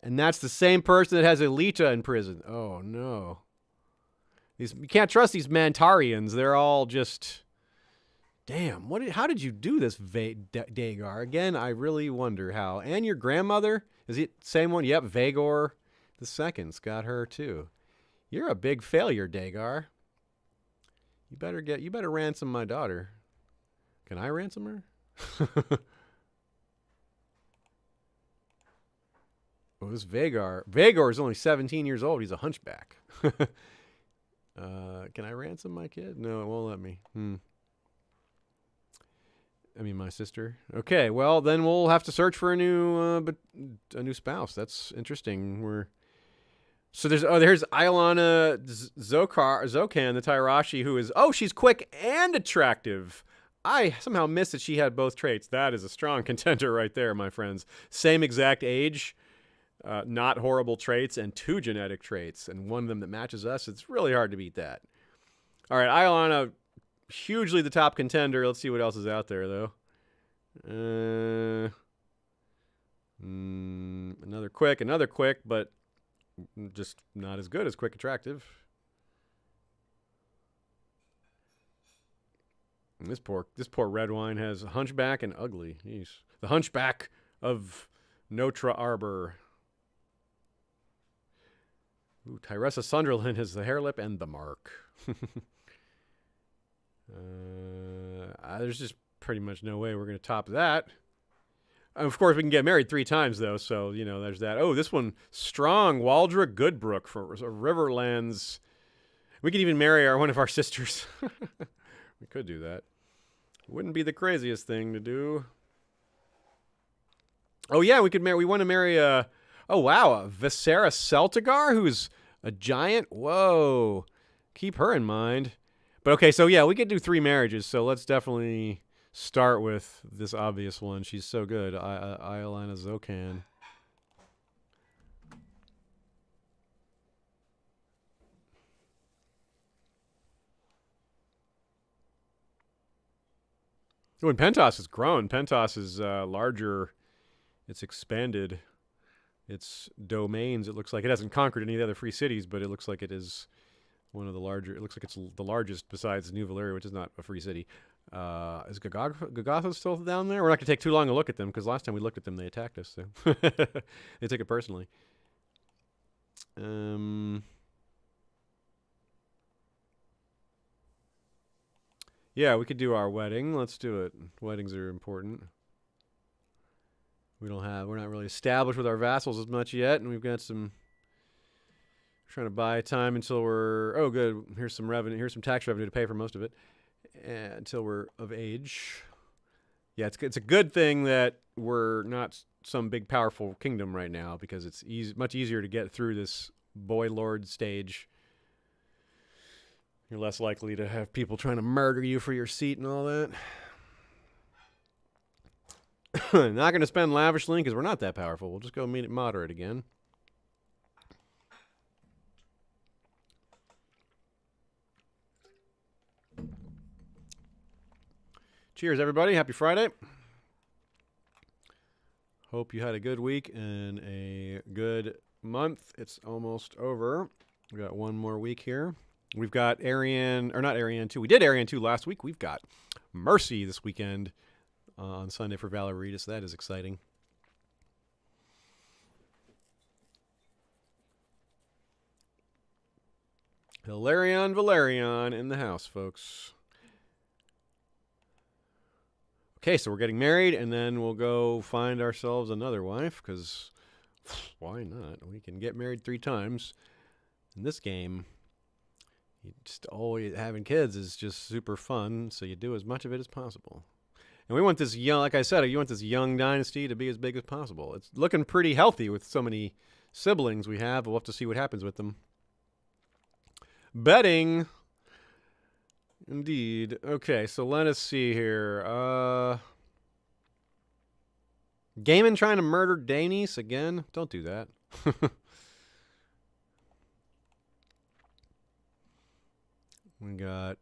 And that's the same person that has Alita in prison. Oh, no. You can't trust these Mantarians. They're all just... Damn, how did you do this, Dagar? Again, I really wonder how. And your grandmother? Is it the same one? Yep, Vhagar the Second's got her, too. You're a big failure, Dagar. You better ransom my daughter. Can I ransom her? Oh, this Vhagar. Vhagar is only 17 years old. He's a hunchback. Can I ransom my kid? No, it won't let me. I mean, my sister. Okay, well, then we'll have to search for a new spouse. That's interesting. So there's Iolana Zokan, the Tyrashi, who is she's quick and attractive. I somehow missed that she had both traits. That is a strong contender right there, my friends. Same exact age, not horrible traits, and 2 genetic traits, and one of them that matches us. It's really hard to beat that. All right, Iolana, hugely the top contender. Let's see what else is out there, though. Another quick, but just not as good as quick attractive. And this poor red wine has hunchback and ugly. Jeez. The hunchback of Notra Arbor. Ooh, Tyressa Sunderland has the hair lip and the mark. There's just pretty much no way we're going to top that. Of course, we can get married 3 times, though, so, there's that. Oh, this one, strong. Waldra Goodbrook for Riverlands. We could even marry one of our sisters. We could do that. Wouldn't be the craziest thing to do. Oh, yeah, we want to marry a Viserys Celtigar, who's a giant. Whoa. Keep her in mind. But okay, so yeah, we could do 3 marriages, so let's definitely start with this obvious one. She's so good. Iolana Zokan. When Pentos has grown, Pentos is larger. It's expanded its domains. It looks like it hasn't conquered any of the other free cities, but it looks like it is one of the larger. It looks like it's the largest besides New Valyria, which is not a free city. Is Gagotha still down there? We're not going to take too long to look at them, because last time we looked at them, they attacked us. So they took it personally. Yeah, we could do our wedding. Let's do it. Weddings are important. We're not really established with our vassals as much yet, and we've got some trying to buy time until we're good. Here's some revenue. Here's some tax revenue to pay for most of it until we're of age. Yeah, it's a good thing that we're not some big powerful kingdom right now, because it's much easier to get through this boy lord stage. You're less likely to have people trying to murder you for your seat and all that. Not going to spend lavishly because we're not that powerful. We'll just go moderate again. Cheers, everybody. Happy Friday. Hope you had a good week and a good month. It's almost over. We got one more week here. We've got not Arian 2. We did Arian 2 last week. We've got Mercy this weekend on Sunday for Valyria, so that is exciting. Velaryon in the house, folks. Okay, so we're getting married, and then we'll go find ourselves another wife, because why not? We can get married 3 times. In this game, just always having kids is just super fun, so you do as much of it as possible. And we want this young, like I said, you want this young dynasty to be as big as possible. It's looking pretty healthy with so many siblings we have. We'll have to see what happens with them. Betting. Indeed. Okay, so let us see here. Gaiman trying to murder Daenerys again? Don't do that. We got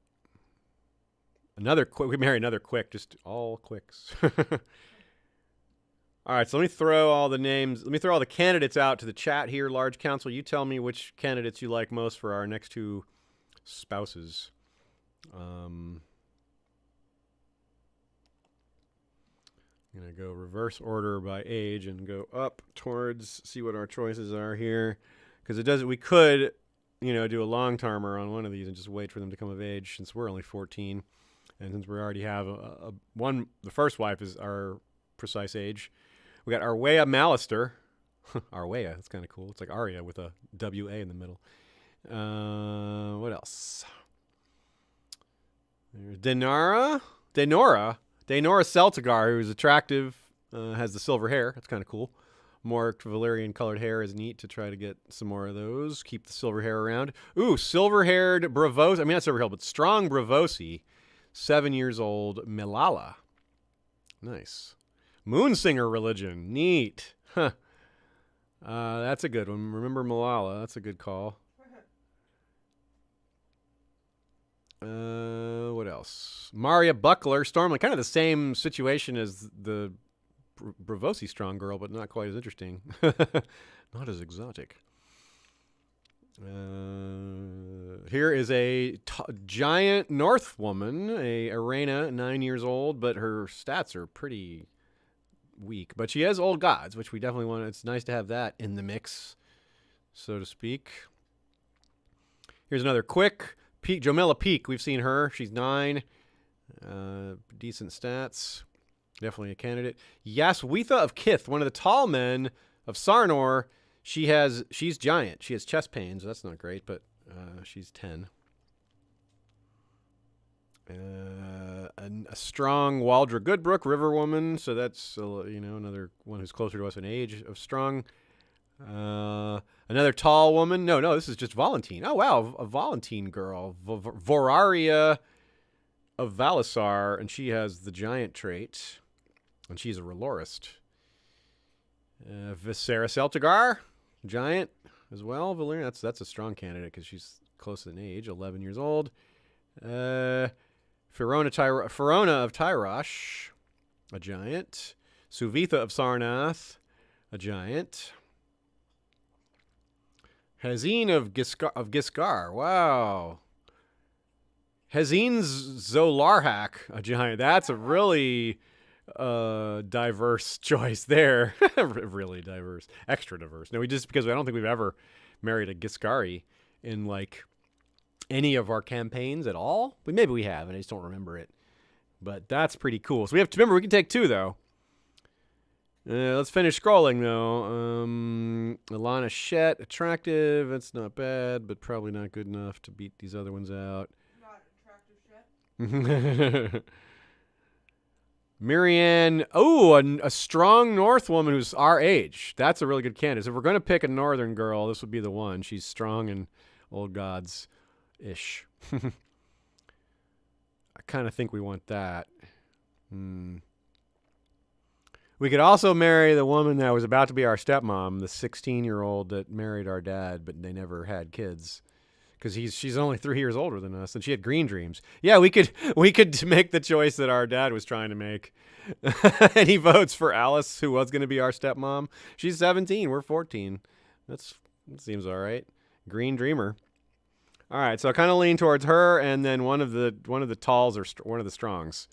another quick. We marry another quick. Just all quicks. All right, so let me throw all the names. Let me throw all the candidates out to the chat here, Large Council. You tell me which candidates you like most for our next two spouses. I'm going to go reverse order by age and go up towards, see what our choices are here. Because it does, we could, you know, do a long timer on one of these and just wait for them to come of age since we're only 14. And since we already have the first wife is our precise age. We got Arwea Malister. Arwea, that's kind of cool. It's like Arya with a W-A in the middle. What else? There's Daenora Celtigar, who's attractive, has the silver hair. That's kind of cool. More Valyrian colored hair is neat to try to get some more of those. Keep the silver hair around. Ooh, silver-haired Braavosi. I mean, not silver-haired, but strong Braavosi. 7 years old, Milala. Nice. Moonsinger religion. Neat. Huh. That's a good one. Remember Milala. That's a good call. What else? Maria Buckler, Stormlight. Kind of the same situation as the Braavosi strong girl, but not quite as interesting. Not as exotic. Here is a giant North woman, a Arena, 9 years old, but her stats are pretty weak. But she has old gods, which we definitely want. It's nice to have that in the mix, so to speak. Here's another quick. Jomela Peak, we've seen her. She's 9. Decent stats. Definitely a candidate. Yaswitha of Kith, one of the tall men of Sarnor. She's giant. She has chest pains. That's not great, but she's 10. A strong Waldra Goodbrook, River Woman. So that's another one who's closer to us in age of strong. Another tall woman. No, this is just Valentine. Oh wow, a Valentine girl, Voraria of Valisar, and she has the giant trait, and she's a Relorist. Visera Celtigar, giant as well. Valyrian. That's a strong candidate because she's close in age, 11 years old. Ferona of Tyrosh, a giant. Suvitha of Sarnath, a giant. Hazine of Giscar. Wow. Hazine Zolarhak, a giant. That's a really diverse choice there. Really diverse. Extra diverse. No, because I don't think we've ever married a Giscari in like any of our campaigns at all. But maybe we have, and I just don't remember it. But that's pretty cool. So we have to remember we can take 2 though. Let's finish scrolling, though. Alana Shet, attractive. That's not bad, but probably not good enough to beat these other ones out. Not attractive Shet. Marianne. A strong North woman who's our age. That's a really good candidate. So if we're going to pick a Northern girl, this would be the one. She's strong and old gods-ish. I kind of think we want that. We could also marry the woman that was about to be our stepmom, the 16-year-old that married our dad, but they never had kids, because she's only 3 years older than us, and she had green dreams. Yeah, we could make the choice that our dad was trying to make, and he votes for Alice, who was going to be our stepmom. She's 17, we're 14. That seems all right. Green dreamer. All right, so I kind of lean towards her, and then one of the talls or one of the strongs.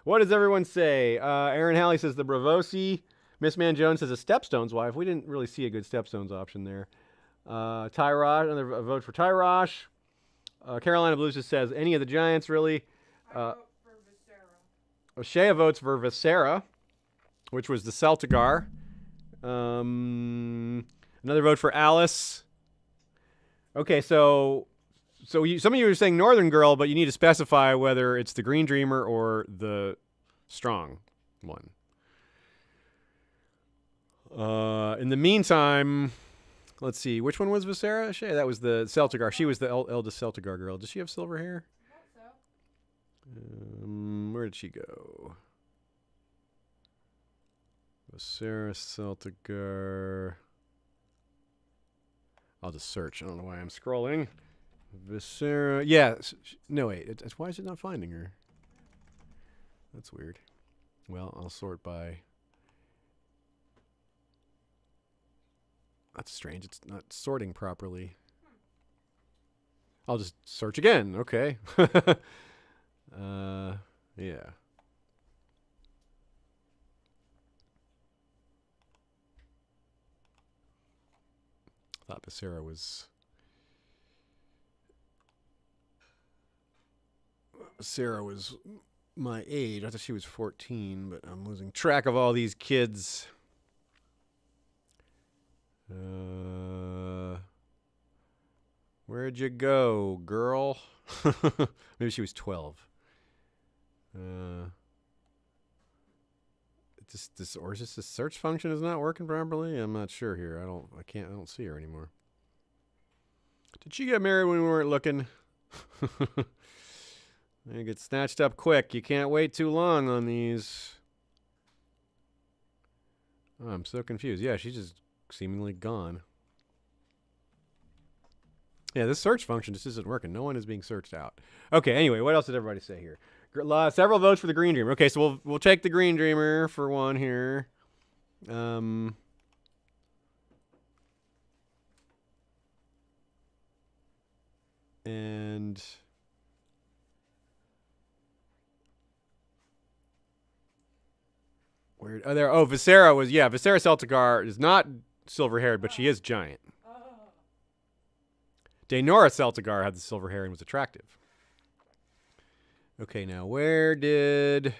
What does everyone say? Aaron Halley says the Braavosi. Miss Man Jones says a Stepstone's wife. We didn't really see a good Stepstone's option there. Tyrosh, another vote for Tyrosh. Carolina Blues just says any of the Giants, really. I vote for Visera. Shea votes for Visera, which was the Celtigar. Another vote for Alice. Okay, so some of you are saying Northern Girl, but you need to specify whether it's the Green Dreamer or the strong one. In the meantime, let's see. Which one was Visera? Shay, that was the Celtigar. She was the eldest Celtigar girl. Does she have silver hair? I hope so. Where did she go? Viserys Celtigar. I'll just search. I don't know why I'm scrolling. Viserys. Yeah. No, wait. Why is it not finding her? That's weird. Well, I'll sort by. That's strange. It's not sorting properly. I'll just search again. Okay. Yeah. Thought Viserys was. Sarah was my age. I thought she was 14, but I'm losing track of all these kids. Where'd you go, girl? Maybe she was 12. Or is this the search function is not working properly? I'm not sure here. I don't see her anymore. Did she get married when we weren't looking? They get snatched up quick. You can't wait too long on these. Oh, I'm so confused. Yeah, she's just seemingly gone. Yeah, this search function just isn't working. No one is being searched out. Okay, anyway, what else did everybody say here? Several votes for the Green Dreamer. Okay, so we'll take the Green Dreamer for one here. And where? Oh, there. Oh, Viserys was. Yeah, Viserys Celtigar is not silver-haired, but she is giant. Daenora Celtigar had the silver hair and was attractive. Okay, now where did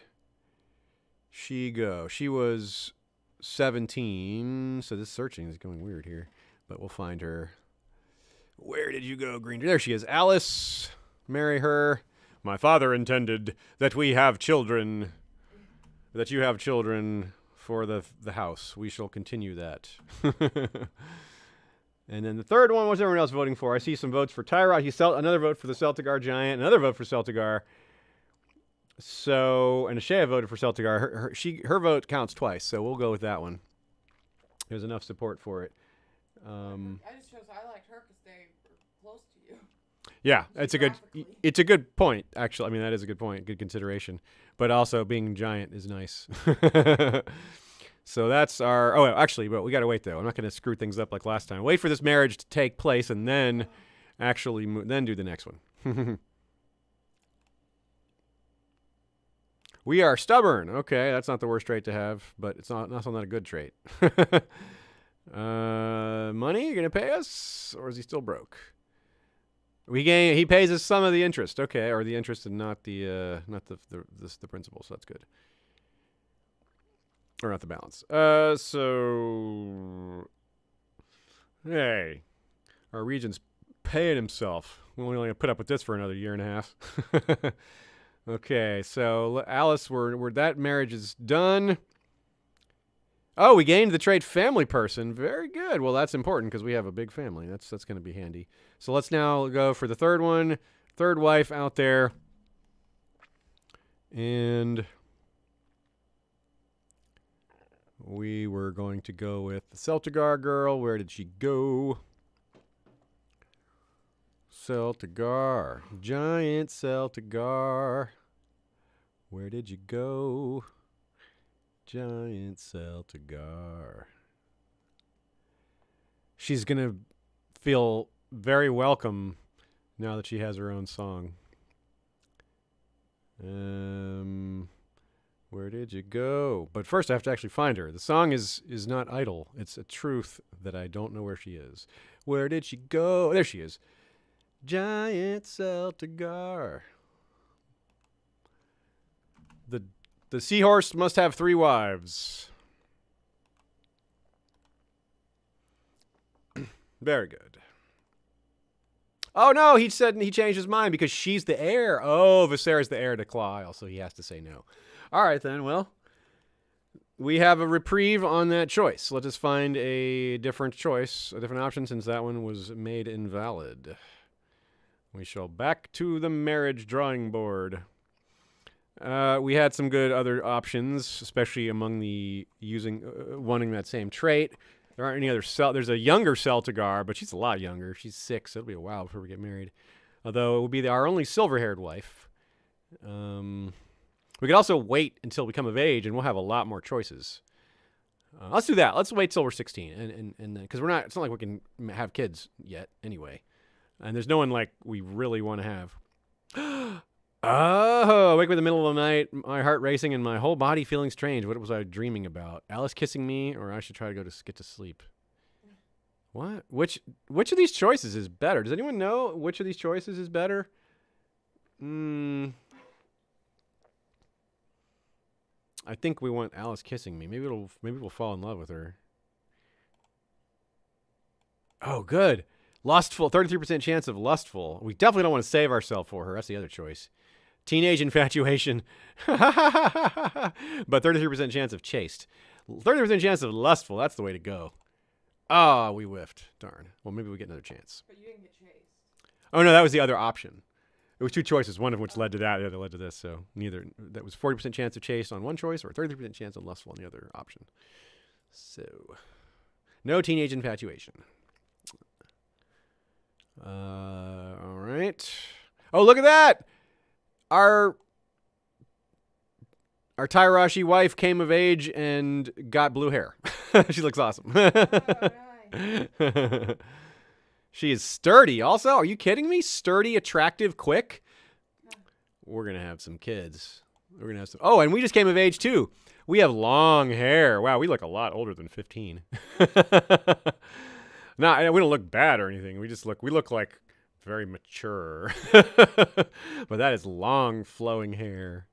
she go? She was 17, so this searching is going weird here, but we'll find her. Where did you go, Green? There she is. Alice, marry her. My father intended that we have children, that you have children for the house. We shall continue that. And then the third one, what's everyone else voting for? I see some votes for Tyrod. Another vote for the Celtigar Giant. Another vote for Celtigar. So, and Ashea voted for Celtigar. Her vote counts twice, so we'll go with that one. There's enough support for it. I just chose I liked her because they were close to you. Yeah, it's a good point, actually. I mean, that is a good point, good consideration. But also, being giant is nice. So that's our... Oh, actually, but we got to wait, though. I'm not going to screw things up like last time. Wait for this marriage to take place and then actually then do the next one. We are stubborn. Okay, that's not the worst trait to have, but it's also not a good trait. Money, you going to pay us? Or is he still broke? He pays us some of the interest. Okay, or the interest and not the principal, so that's good. Or not the balance. So... Hey. Our regent's paying himself. We're only going to put up with this for another year and a half. Okay, so Alice, that marriage is done. Oh, we gained the trait family person. Very good. Well, that's important because we have a big family. That's going to be handy. So let's now go for the third one. Third wife out there. And... we were going to go with the Celtigar girl. Where did she go? Celtigar. Giant Celtigar. Where did you go? Giant Celtigar. She's going to feel very welcome now that she has her own song. Where did you go? But first I have to actually find her. The song is not idle. It's a truth that I don't know where she is. Where did she go? There she is. Giant Celtigar. The seahorse must have 3 wives. Very good. Oh, no, he said he changed his mind because she's the heir. Oh, Viserys the heir to Claw Isle, so he has to say no. All right, then. Well, we have a reprieve on that choice. Let us find a different choice, a different option, since that one was made invalid. We shall back to the marriage drawing board. We had some good other options, especially among the wanting that same trait. There aren't any other There's a younger Celtigar, but she's a lot younger. She's 6. It'll be a while before we get married. Although it will be our only silver-haired wife. We could also wait until we come of age, and we'll have a lot more choices. Let's do that. Let's wait till we're 16, and because it's not like we can have kids yet anyway, and there's no one like we really want to have. Oh, I wake up in the middle of the night, my heart racing and my whole body feeling strange. What was I dreaming about? Alice kissing me, or I should try to get to sleep? What? Which of these choices is better? Does anyone know which of these choices is better? I think we want Alice kissing me. Maybe we'll fall in love with her. Oh, good. Lustful, 33% chance of lustful. We definitely don't want to save ourselves for her. That's the other choice. Teenage infatuation. But 33% chance of chaste. 30% chance of lustful. That's the way to go. Ah, we whiffed. Darn. Well, maybe we get another chance. But you didn't get chased. Oh, no, that was the other option. It was 2 choices, one of which led to that, the other led to this. So neither. That was 40% chance of chaste on one choice or 33% chance of lustful on the other option. So, no teenage infatuation. All right. Oh, look at that! Our Tyrashi wife came of age and got blue hair. She looks awesome. Nice. She is sturdy also. Are you kidding me? Sturdy, attractive, quick. We're going to have some kids. We're going to have some. Oh, and we just came of age too. We have long hair. Wow, we look a lot older than 15. No, we don't look bad or anything. We look like very mature. But that is long flowing hair.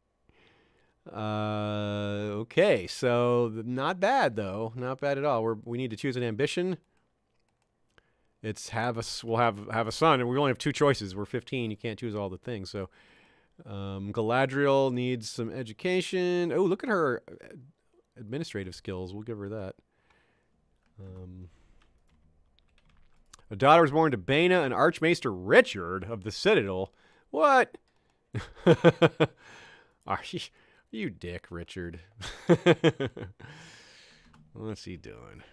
Okay, so not bad though. Not bad at all. We need to choose an ambition. It's we'll have a son, and we only have 2 choices. We're 15. You can't choose all the things. So Galadriel needs some education. Oh, look at her administrative skills. We'll give her that. A daughter was born to Baena and Archmaester Richard of the Citadel. What? You dick, Richard. What's he doing?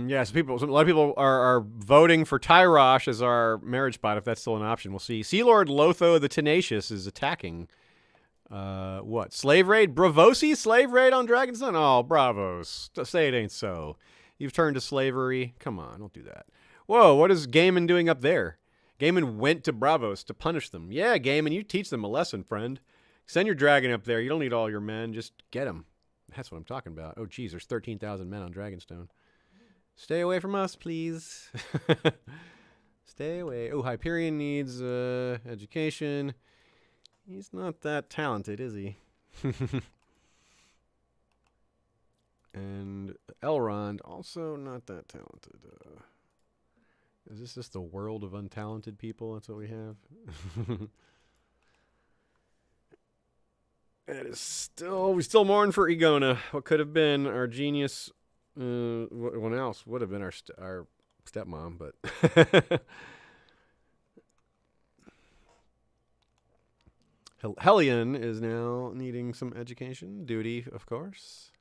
Yeah, so a lot of people are voting for Tyrosh as our marriage spot, if that's still an option. We'll see. Sea Lord Lotho the Tenacious is attacking. What? Slave raid? Bravosi slave raid on Dragonstone? Oh, bravos. Say it ain't so. You've turned to slavery? Come on, don't do that. Whoa, what is Gaiman doing up there? Gaiman went to Bravos to punish them. Yeah, Gaiman, you teach them a lesson, friend. Send your dragon up there. You don't need all your men. Just get them. That's what I'm talking about. Oh, geez, there's 13,000 men on Dragonstone. Stay away from us, please. Stay away. Oh, Hyperion needs education. He's not that talented, is he? And Elrond, also not that talented. Is this just the world of untalented people? That's what we have? We still mourn for Egona. What could have been our genius. One else would have been our stepmom, but Hellion is now needing some education. Duty, of course.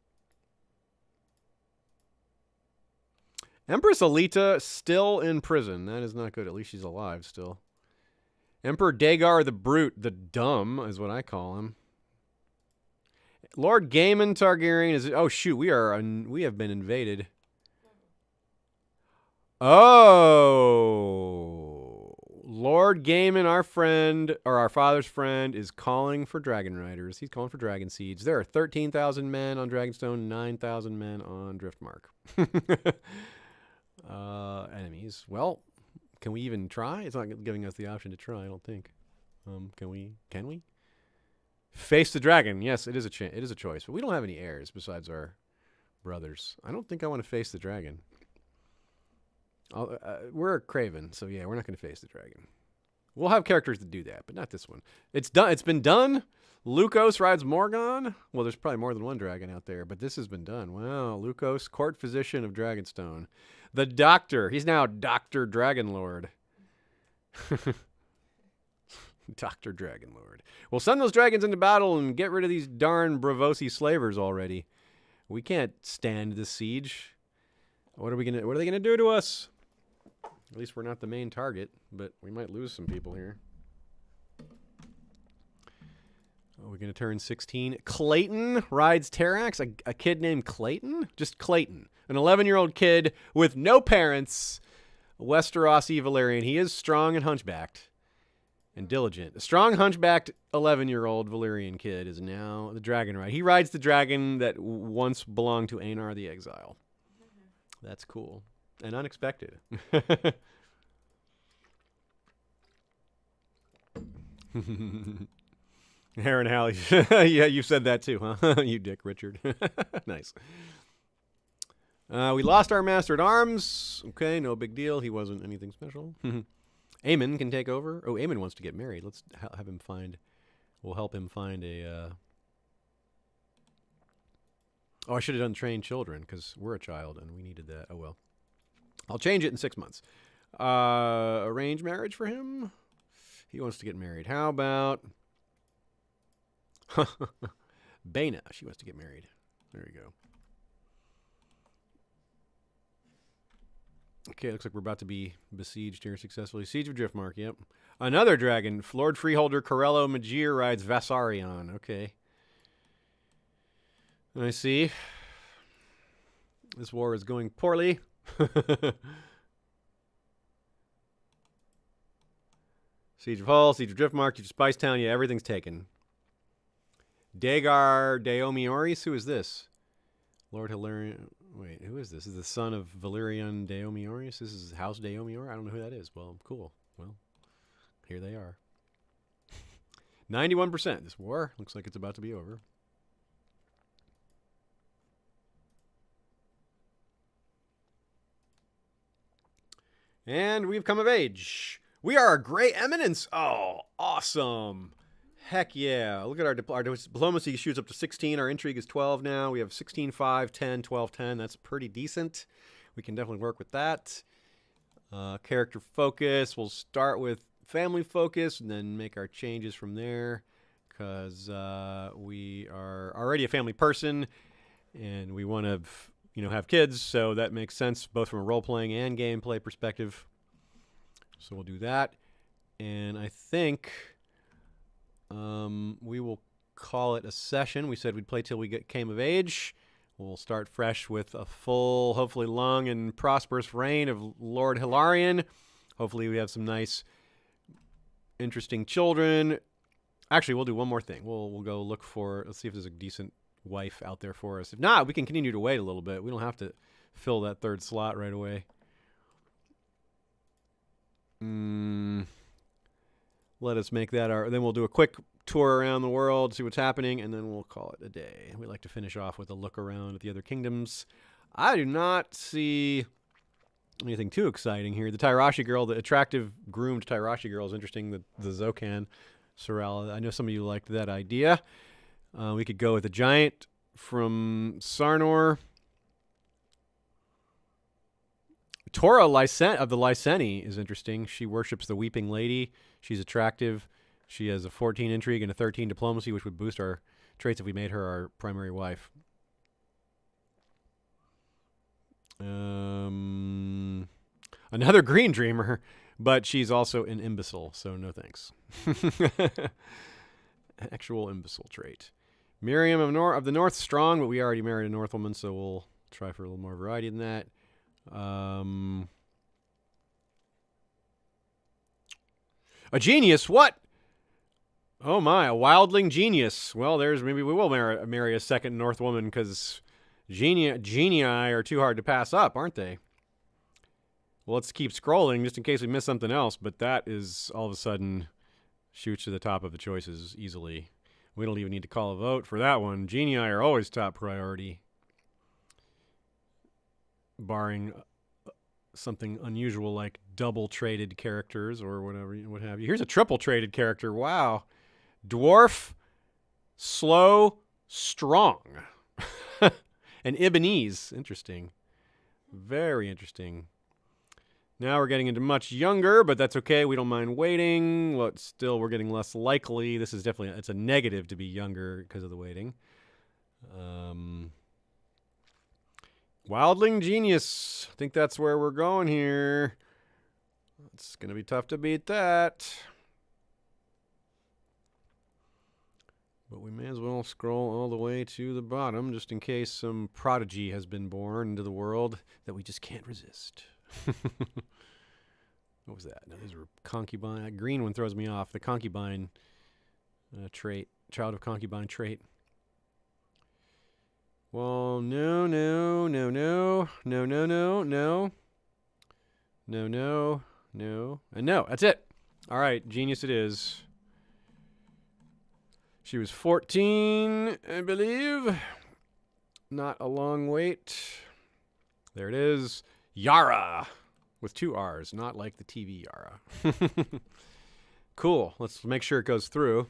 Empress Alita still in prison. That is not good. At least she's alive still. Emperor Dagar the Brute, the Dumb, is what I call him. Lord Gaiman Targaryen is... Oh, shoot. We have been invaded. Oh. Lord Gaiman, our friend, or our father's friend, is calling for dragon riders. He's calling for dragon seeds. There are 13,000 men on Dragonstone, 9,000 men on Driftmark. Enemies. Well, can we even try? It's not giving us the option to try, I don't think. Can we? Face the dragon. Yes, it is a choice, but we don't have any heirs besides our brothers. I don't think I want to face the dragon. We're a Craven, so yeah, we're not going to face the dragon. We'll have characters that do that, but not this one. It's done. It's been done. Lukos rides Morgon. Well, there's probably more than one dragon out there, but this has been done. Wow, Lukos, court physician of Dragonstone. The Doctor. He's now Dr. Dragonlord. Dr. Dragonlord. We'll send those dragons into battle and get rid of these darn Bravosi slavers already. We can't stand this siege. What are they gonna do to us? At least we're not the main target, but we might lose some people here. Oh, we're going to turn 16. Clayton rides Terrax. A kid named Clayton? Just Clayton. An 11-year-old kid with no parents. Westerosi Valyrian. He is strong and hunchbacked and diligent. A strong, hunchbacked 11-year-old Valyrian kid is now the dragon ride. He rides the dragon that once belonged to Aenar the Exile. That's cool. And unexpected. Aaron Halley. Yeah, you said that too, huh? You dick, Richard. Nice. We lost our master at arms. Okay, no big deal. He wasn't anything special. Aemon can take over. Oh, Aemon wants to get married. Let's have him find... We'll help him find a... Oh, I should have done train children, because we're a child, and we needed that. Oh, well. I'll change it in 6 months. Arranged marriage for him? He wants to get married. How about... Baena. She wants to get married. There you go. Okay, looks like we're about to be besieged here successfully. Siege of Driftmark, yep. Another dragon. Lord Freeholder Corello Magir rides Velaryon. Okay. I see. This war is going poorly. Siege of Hull, Siege of Driftmark, Siege of Spicetown. Yeah, everything's taken. Dagar Daomioris. Who is this? Lord Hilarion. Wait, who is this? This is the son of Velaryon Daomioris. This is House Daomior. I don't know who that is. Well, cool. Well, here they are. 91%. This war looks like it's about to be over. And we've come of age. We are a Grey Eminence. Oh, awesome. Heck yeah. Look at our diplomacy shoots up to 16. Our intrigue is 12 now. We have 16, 5, 10, 12, 10. That's pretty decent. We can definitely work with that. Character focus. We'll start with family focus and then make our changes from there because we are already a family person and we want to have kids, so that makes sense both from a role-playing and gameplay perspective. So we'll do that. And I think we will call it a session. We said we'd play till we came of age. We'll start fresh with a full, hopefully long and prosperous reign of Lord Hilarion. Hopefully we have some nice, interesting children. Actually, we'll do one more thing. We'll go look for, let's see if there's a decent wife out there for us. If not, we can continue to wait a little bit. We don't have to fill that third slot right away. Let us make that our... Then we'll do a quick tour around the world, see what's happening, and then we'll call it a day. We like to finish off with a look around at the other kingdoms. I do not see anything too exciting here. The Tyrashi girl, the attractive groomed Tyrashi girl is interesting. The Zokan Sorella. I know some of you liked that idea. We could go with a giant from Sarnor. Tora of the Lyseni is interesting. She worships the Weeping Lady. She's attractive. She has a 14 intrigue and a 13 diplomacy, which would boost our traits if we made her our primary wife. Another green dreamer, but she's also an imbecile, so no thanks. Actual imbecile trait. Miriam of the North, strong, but we already married a North woman, so we'll try for a little more variety than that. A genius, what? Oh my, a wildling genius. Well, maybe we will marry a second North woman, because genii are too hard to pass up, aren't they? Well, let's keep scrolling just in case we miss something else, but that is all of a sudden shoots to the top of the choices easily. We don't even need to call a vote for that one. Genii are always top priority, barring something unusual like double traded characters or whatever, what have you. Here's a triple traded character. Wow. Dwarf, slow, strong. And Ibonese. Interesting. Very interesting. Now we're getting into much younger, but that's okay. We don't mind waiting. But still, we're getting less likely. This is definitely, it's a negative to be younger because of the waiting. Wildling Genius. I think that's where we're going here. It's going to be tough to beat that. But we may as well scroll all the way to the bottom just in case some prodigy has been born into the world that we just can't resist. What was that? No, these were concubine. That green one throws me off. The concubine trait. Child of concubine trait. Well, no. And no, that's it. All right, genius it is. She was 14, I believe. Not a long wait. There it is. Yara. With 2 R's, not like the TV Yara. Cool. Let's make sure it goes through.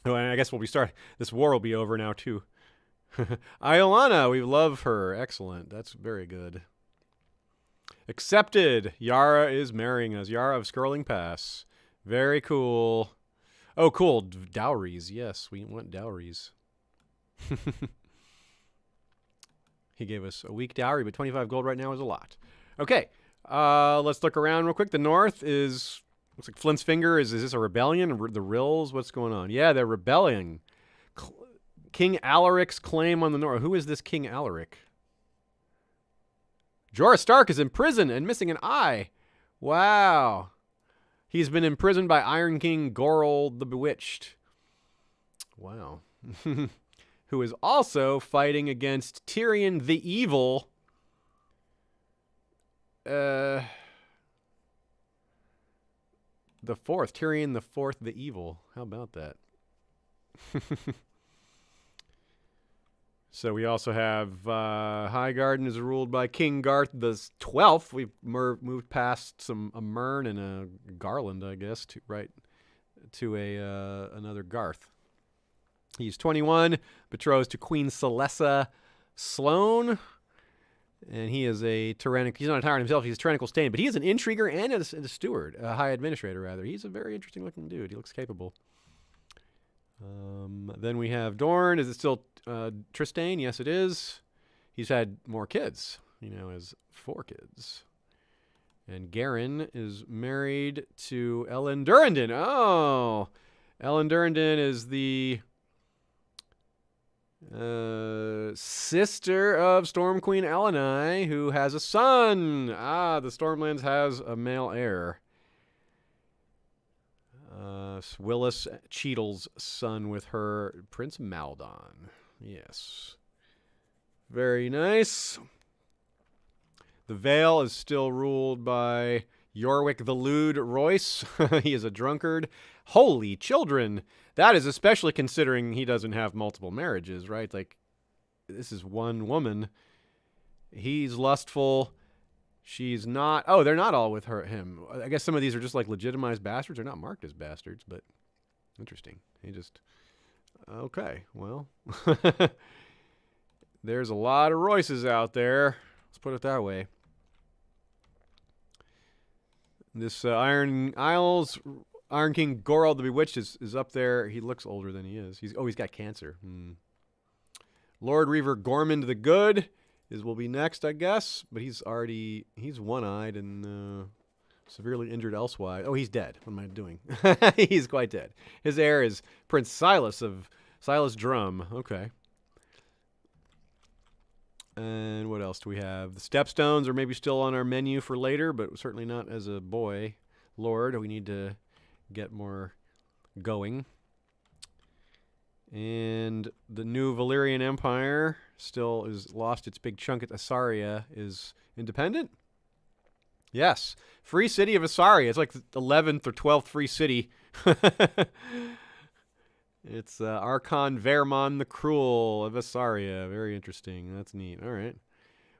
Oh, and I guess this war will be over now, too. Iolana, we love her. Excellent. That's very good. Accepted. Yara is marrying us. Yara of Skirling Pass. Very cool. Oh, cool. Dowries. Yes, we want dowries. He gave us a weak dowry, but 25 gold right now is a lot. Okay. Let's look around real quick. The north is, looks like Flint's Finger. Is this a rebellion? The Rills? What's going on? Yeah, they're rebelling. King Alaric's claim on the north. Who is this King Alaric? Jorah Stark is in prison and missing an eye. Wow. He's been imprisoned by Iron King Gorol the Bewitched. Wow. Who is also fighting against Tyrion the Evil. The fourth. Tyrion the Fourth the Evil. How about that? So we also have Highgarden is ruled by King Garth the 12th. We've moved past a Mern and a Garland, I guess, to another Garth. He's 21, betrothed to Queen Celessa Sloane, and he is a tyrannical. He's not a tyrant himself. He's a tyrannical stain, but he is an intriguer and a steward, a high administrator rather. He's a very interesting looking dude. He looks capable. Then we have Dorne. Is it still Trystane? Yes, it is. He's had more kids. Has 4 kids. And Garen is married to Ellen Durrandon. Oh, Ellen Durrandon is the sister of Storm Queen Elenai, who has a son. The Stormlands has a male heir. Willis Cheadle's son with her, Prince Maldon. Yes. Very nice. The Vale is still ruled by Yorwick the Lewd Royce. He is a drunkard. Holy children. That is especially considering he doesn't have multiple marriages, right? Like, this is one woman. He's lustful. She's not. Oh, they're not all with him. I guess some of these are just like legitimized bastards. They're not marked as bastards, but interesting. Okay, well. There's a lot of Royces out there. Let's put it that way. This Iron King Gorol the Bewitched is up there. He looks older than he is. He's got cancer. Lord Reaver Gormund the Good will be next, I guess. But he's one-eyed and severely injured elsewise. Oh, he's dead. What am I doing? He's quite dead. His heir is Prince Silas of Silas Drum. Okay. And what else do we have? The Stepstones are maybe still on our menu for later, but certainly not as a boy lord. We need to get more going. And the new Valyrian Empire still is lost its big chunk at Asaria is independent. Yes. Free city of Asaria. It's like the 11th or 12th free city. It's Archon Vermon the Cruel of Asaria. Very interesting. That's neat. All right.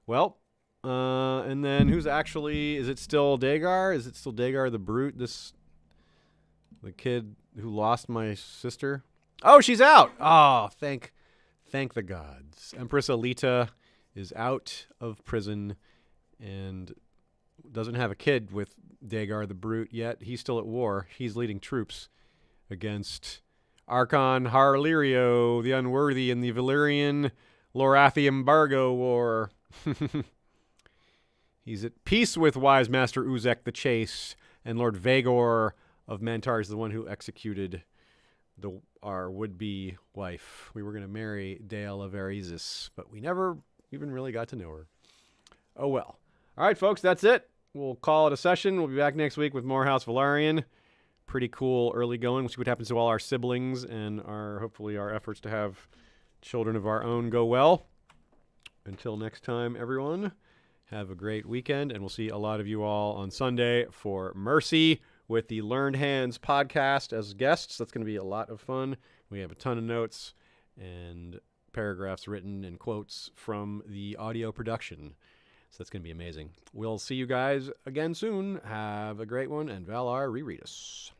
Well, And then who's actually, is it still Dagar? Is it still Dagar the Brute? The kid who lost my sister? Oh, she's out. Oh, thank the gods. Empress Alita is out of prison and doesn't have a kid with Dagar the Brute yet. He's still at war. He's leading troops against Archon Harlirio the Unworthy in the Valyrian Lorathi Embargo War. He's at peace with Wise Master Uzek the Chase, and Lord Vaegor of Mantar is the one who executed our would-be wife. We were going to marry Dale of Aresis, but we never even really got to know her. Oh well. All right, folks, that's it. We'll call it a session. We'll be back next week with more House Velaryon. Pretty cool early going. We'll see what happens to all our siblings and hopefully our efforts to have children of our own go well. Until next time, everyone, have a great weekend, and we'll see a lot of you all on Sunday for Mercy with the Learned Hands podcast as guests. That's going to be a lot of fun. We have a ton of notes and paragraphs written and quotes from the audio production. So that's going to be amazing. We'll see you guys again soon. Have a great one, and Valar, reread us.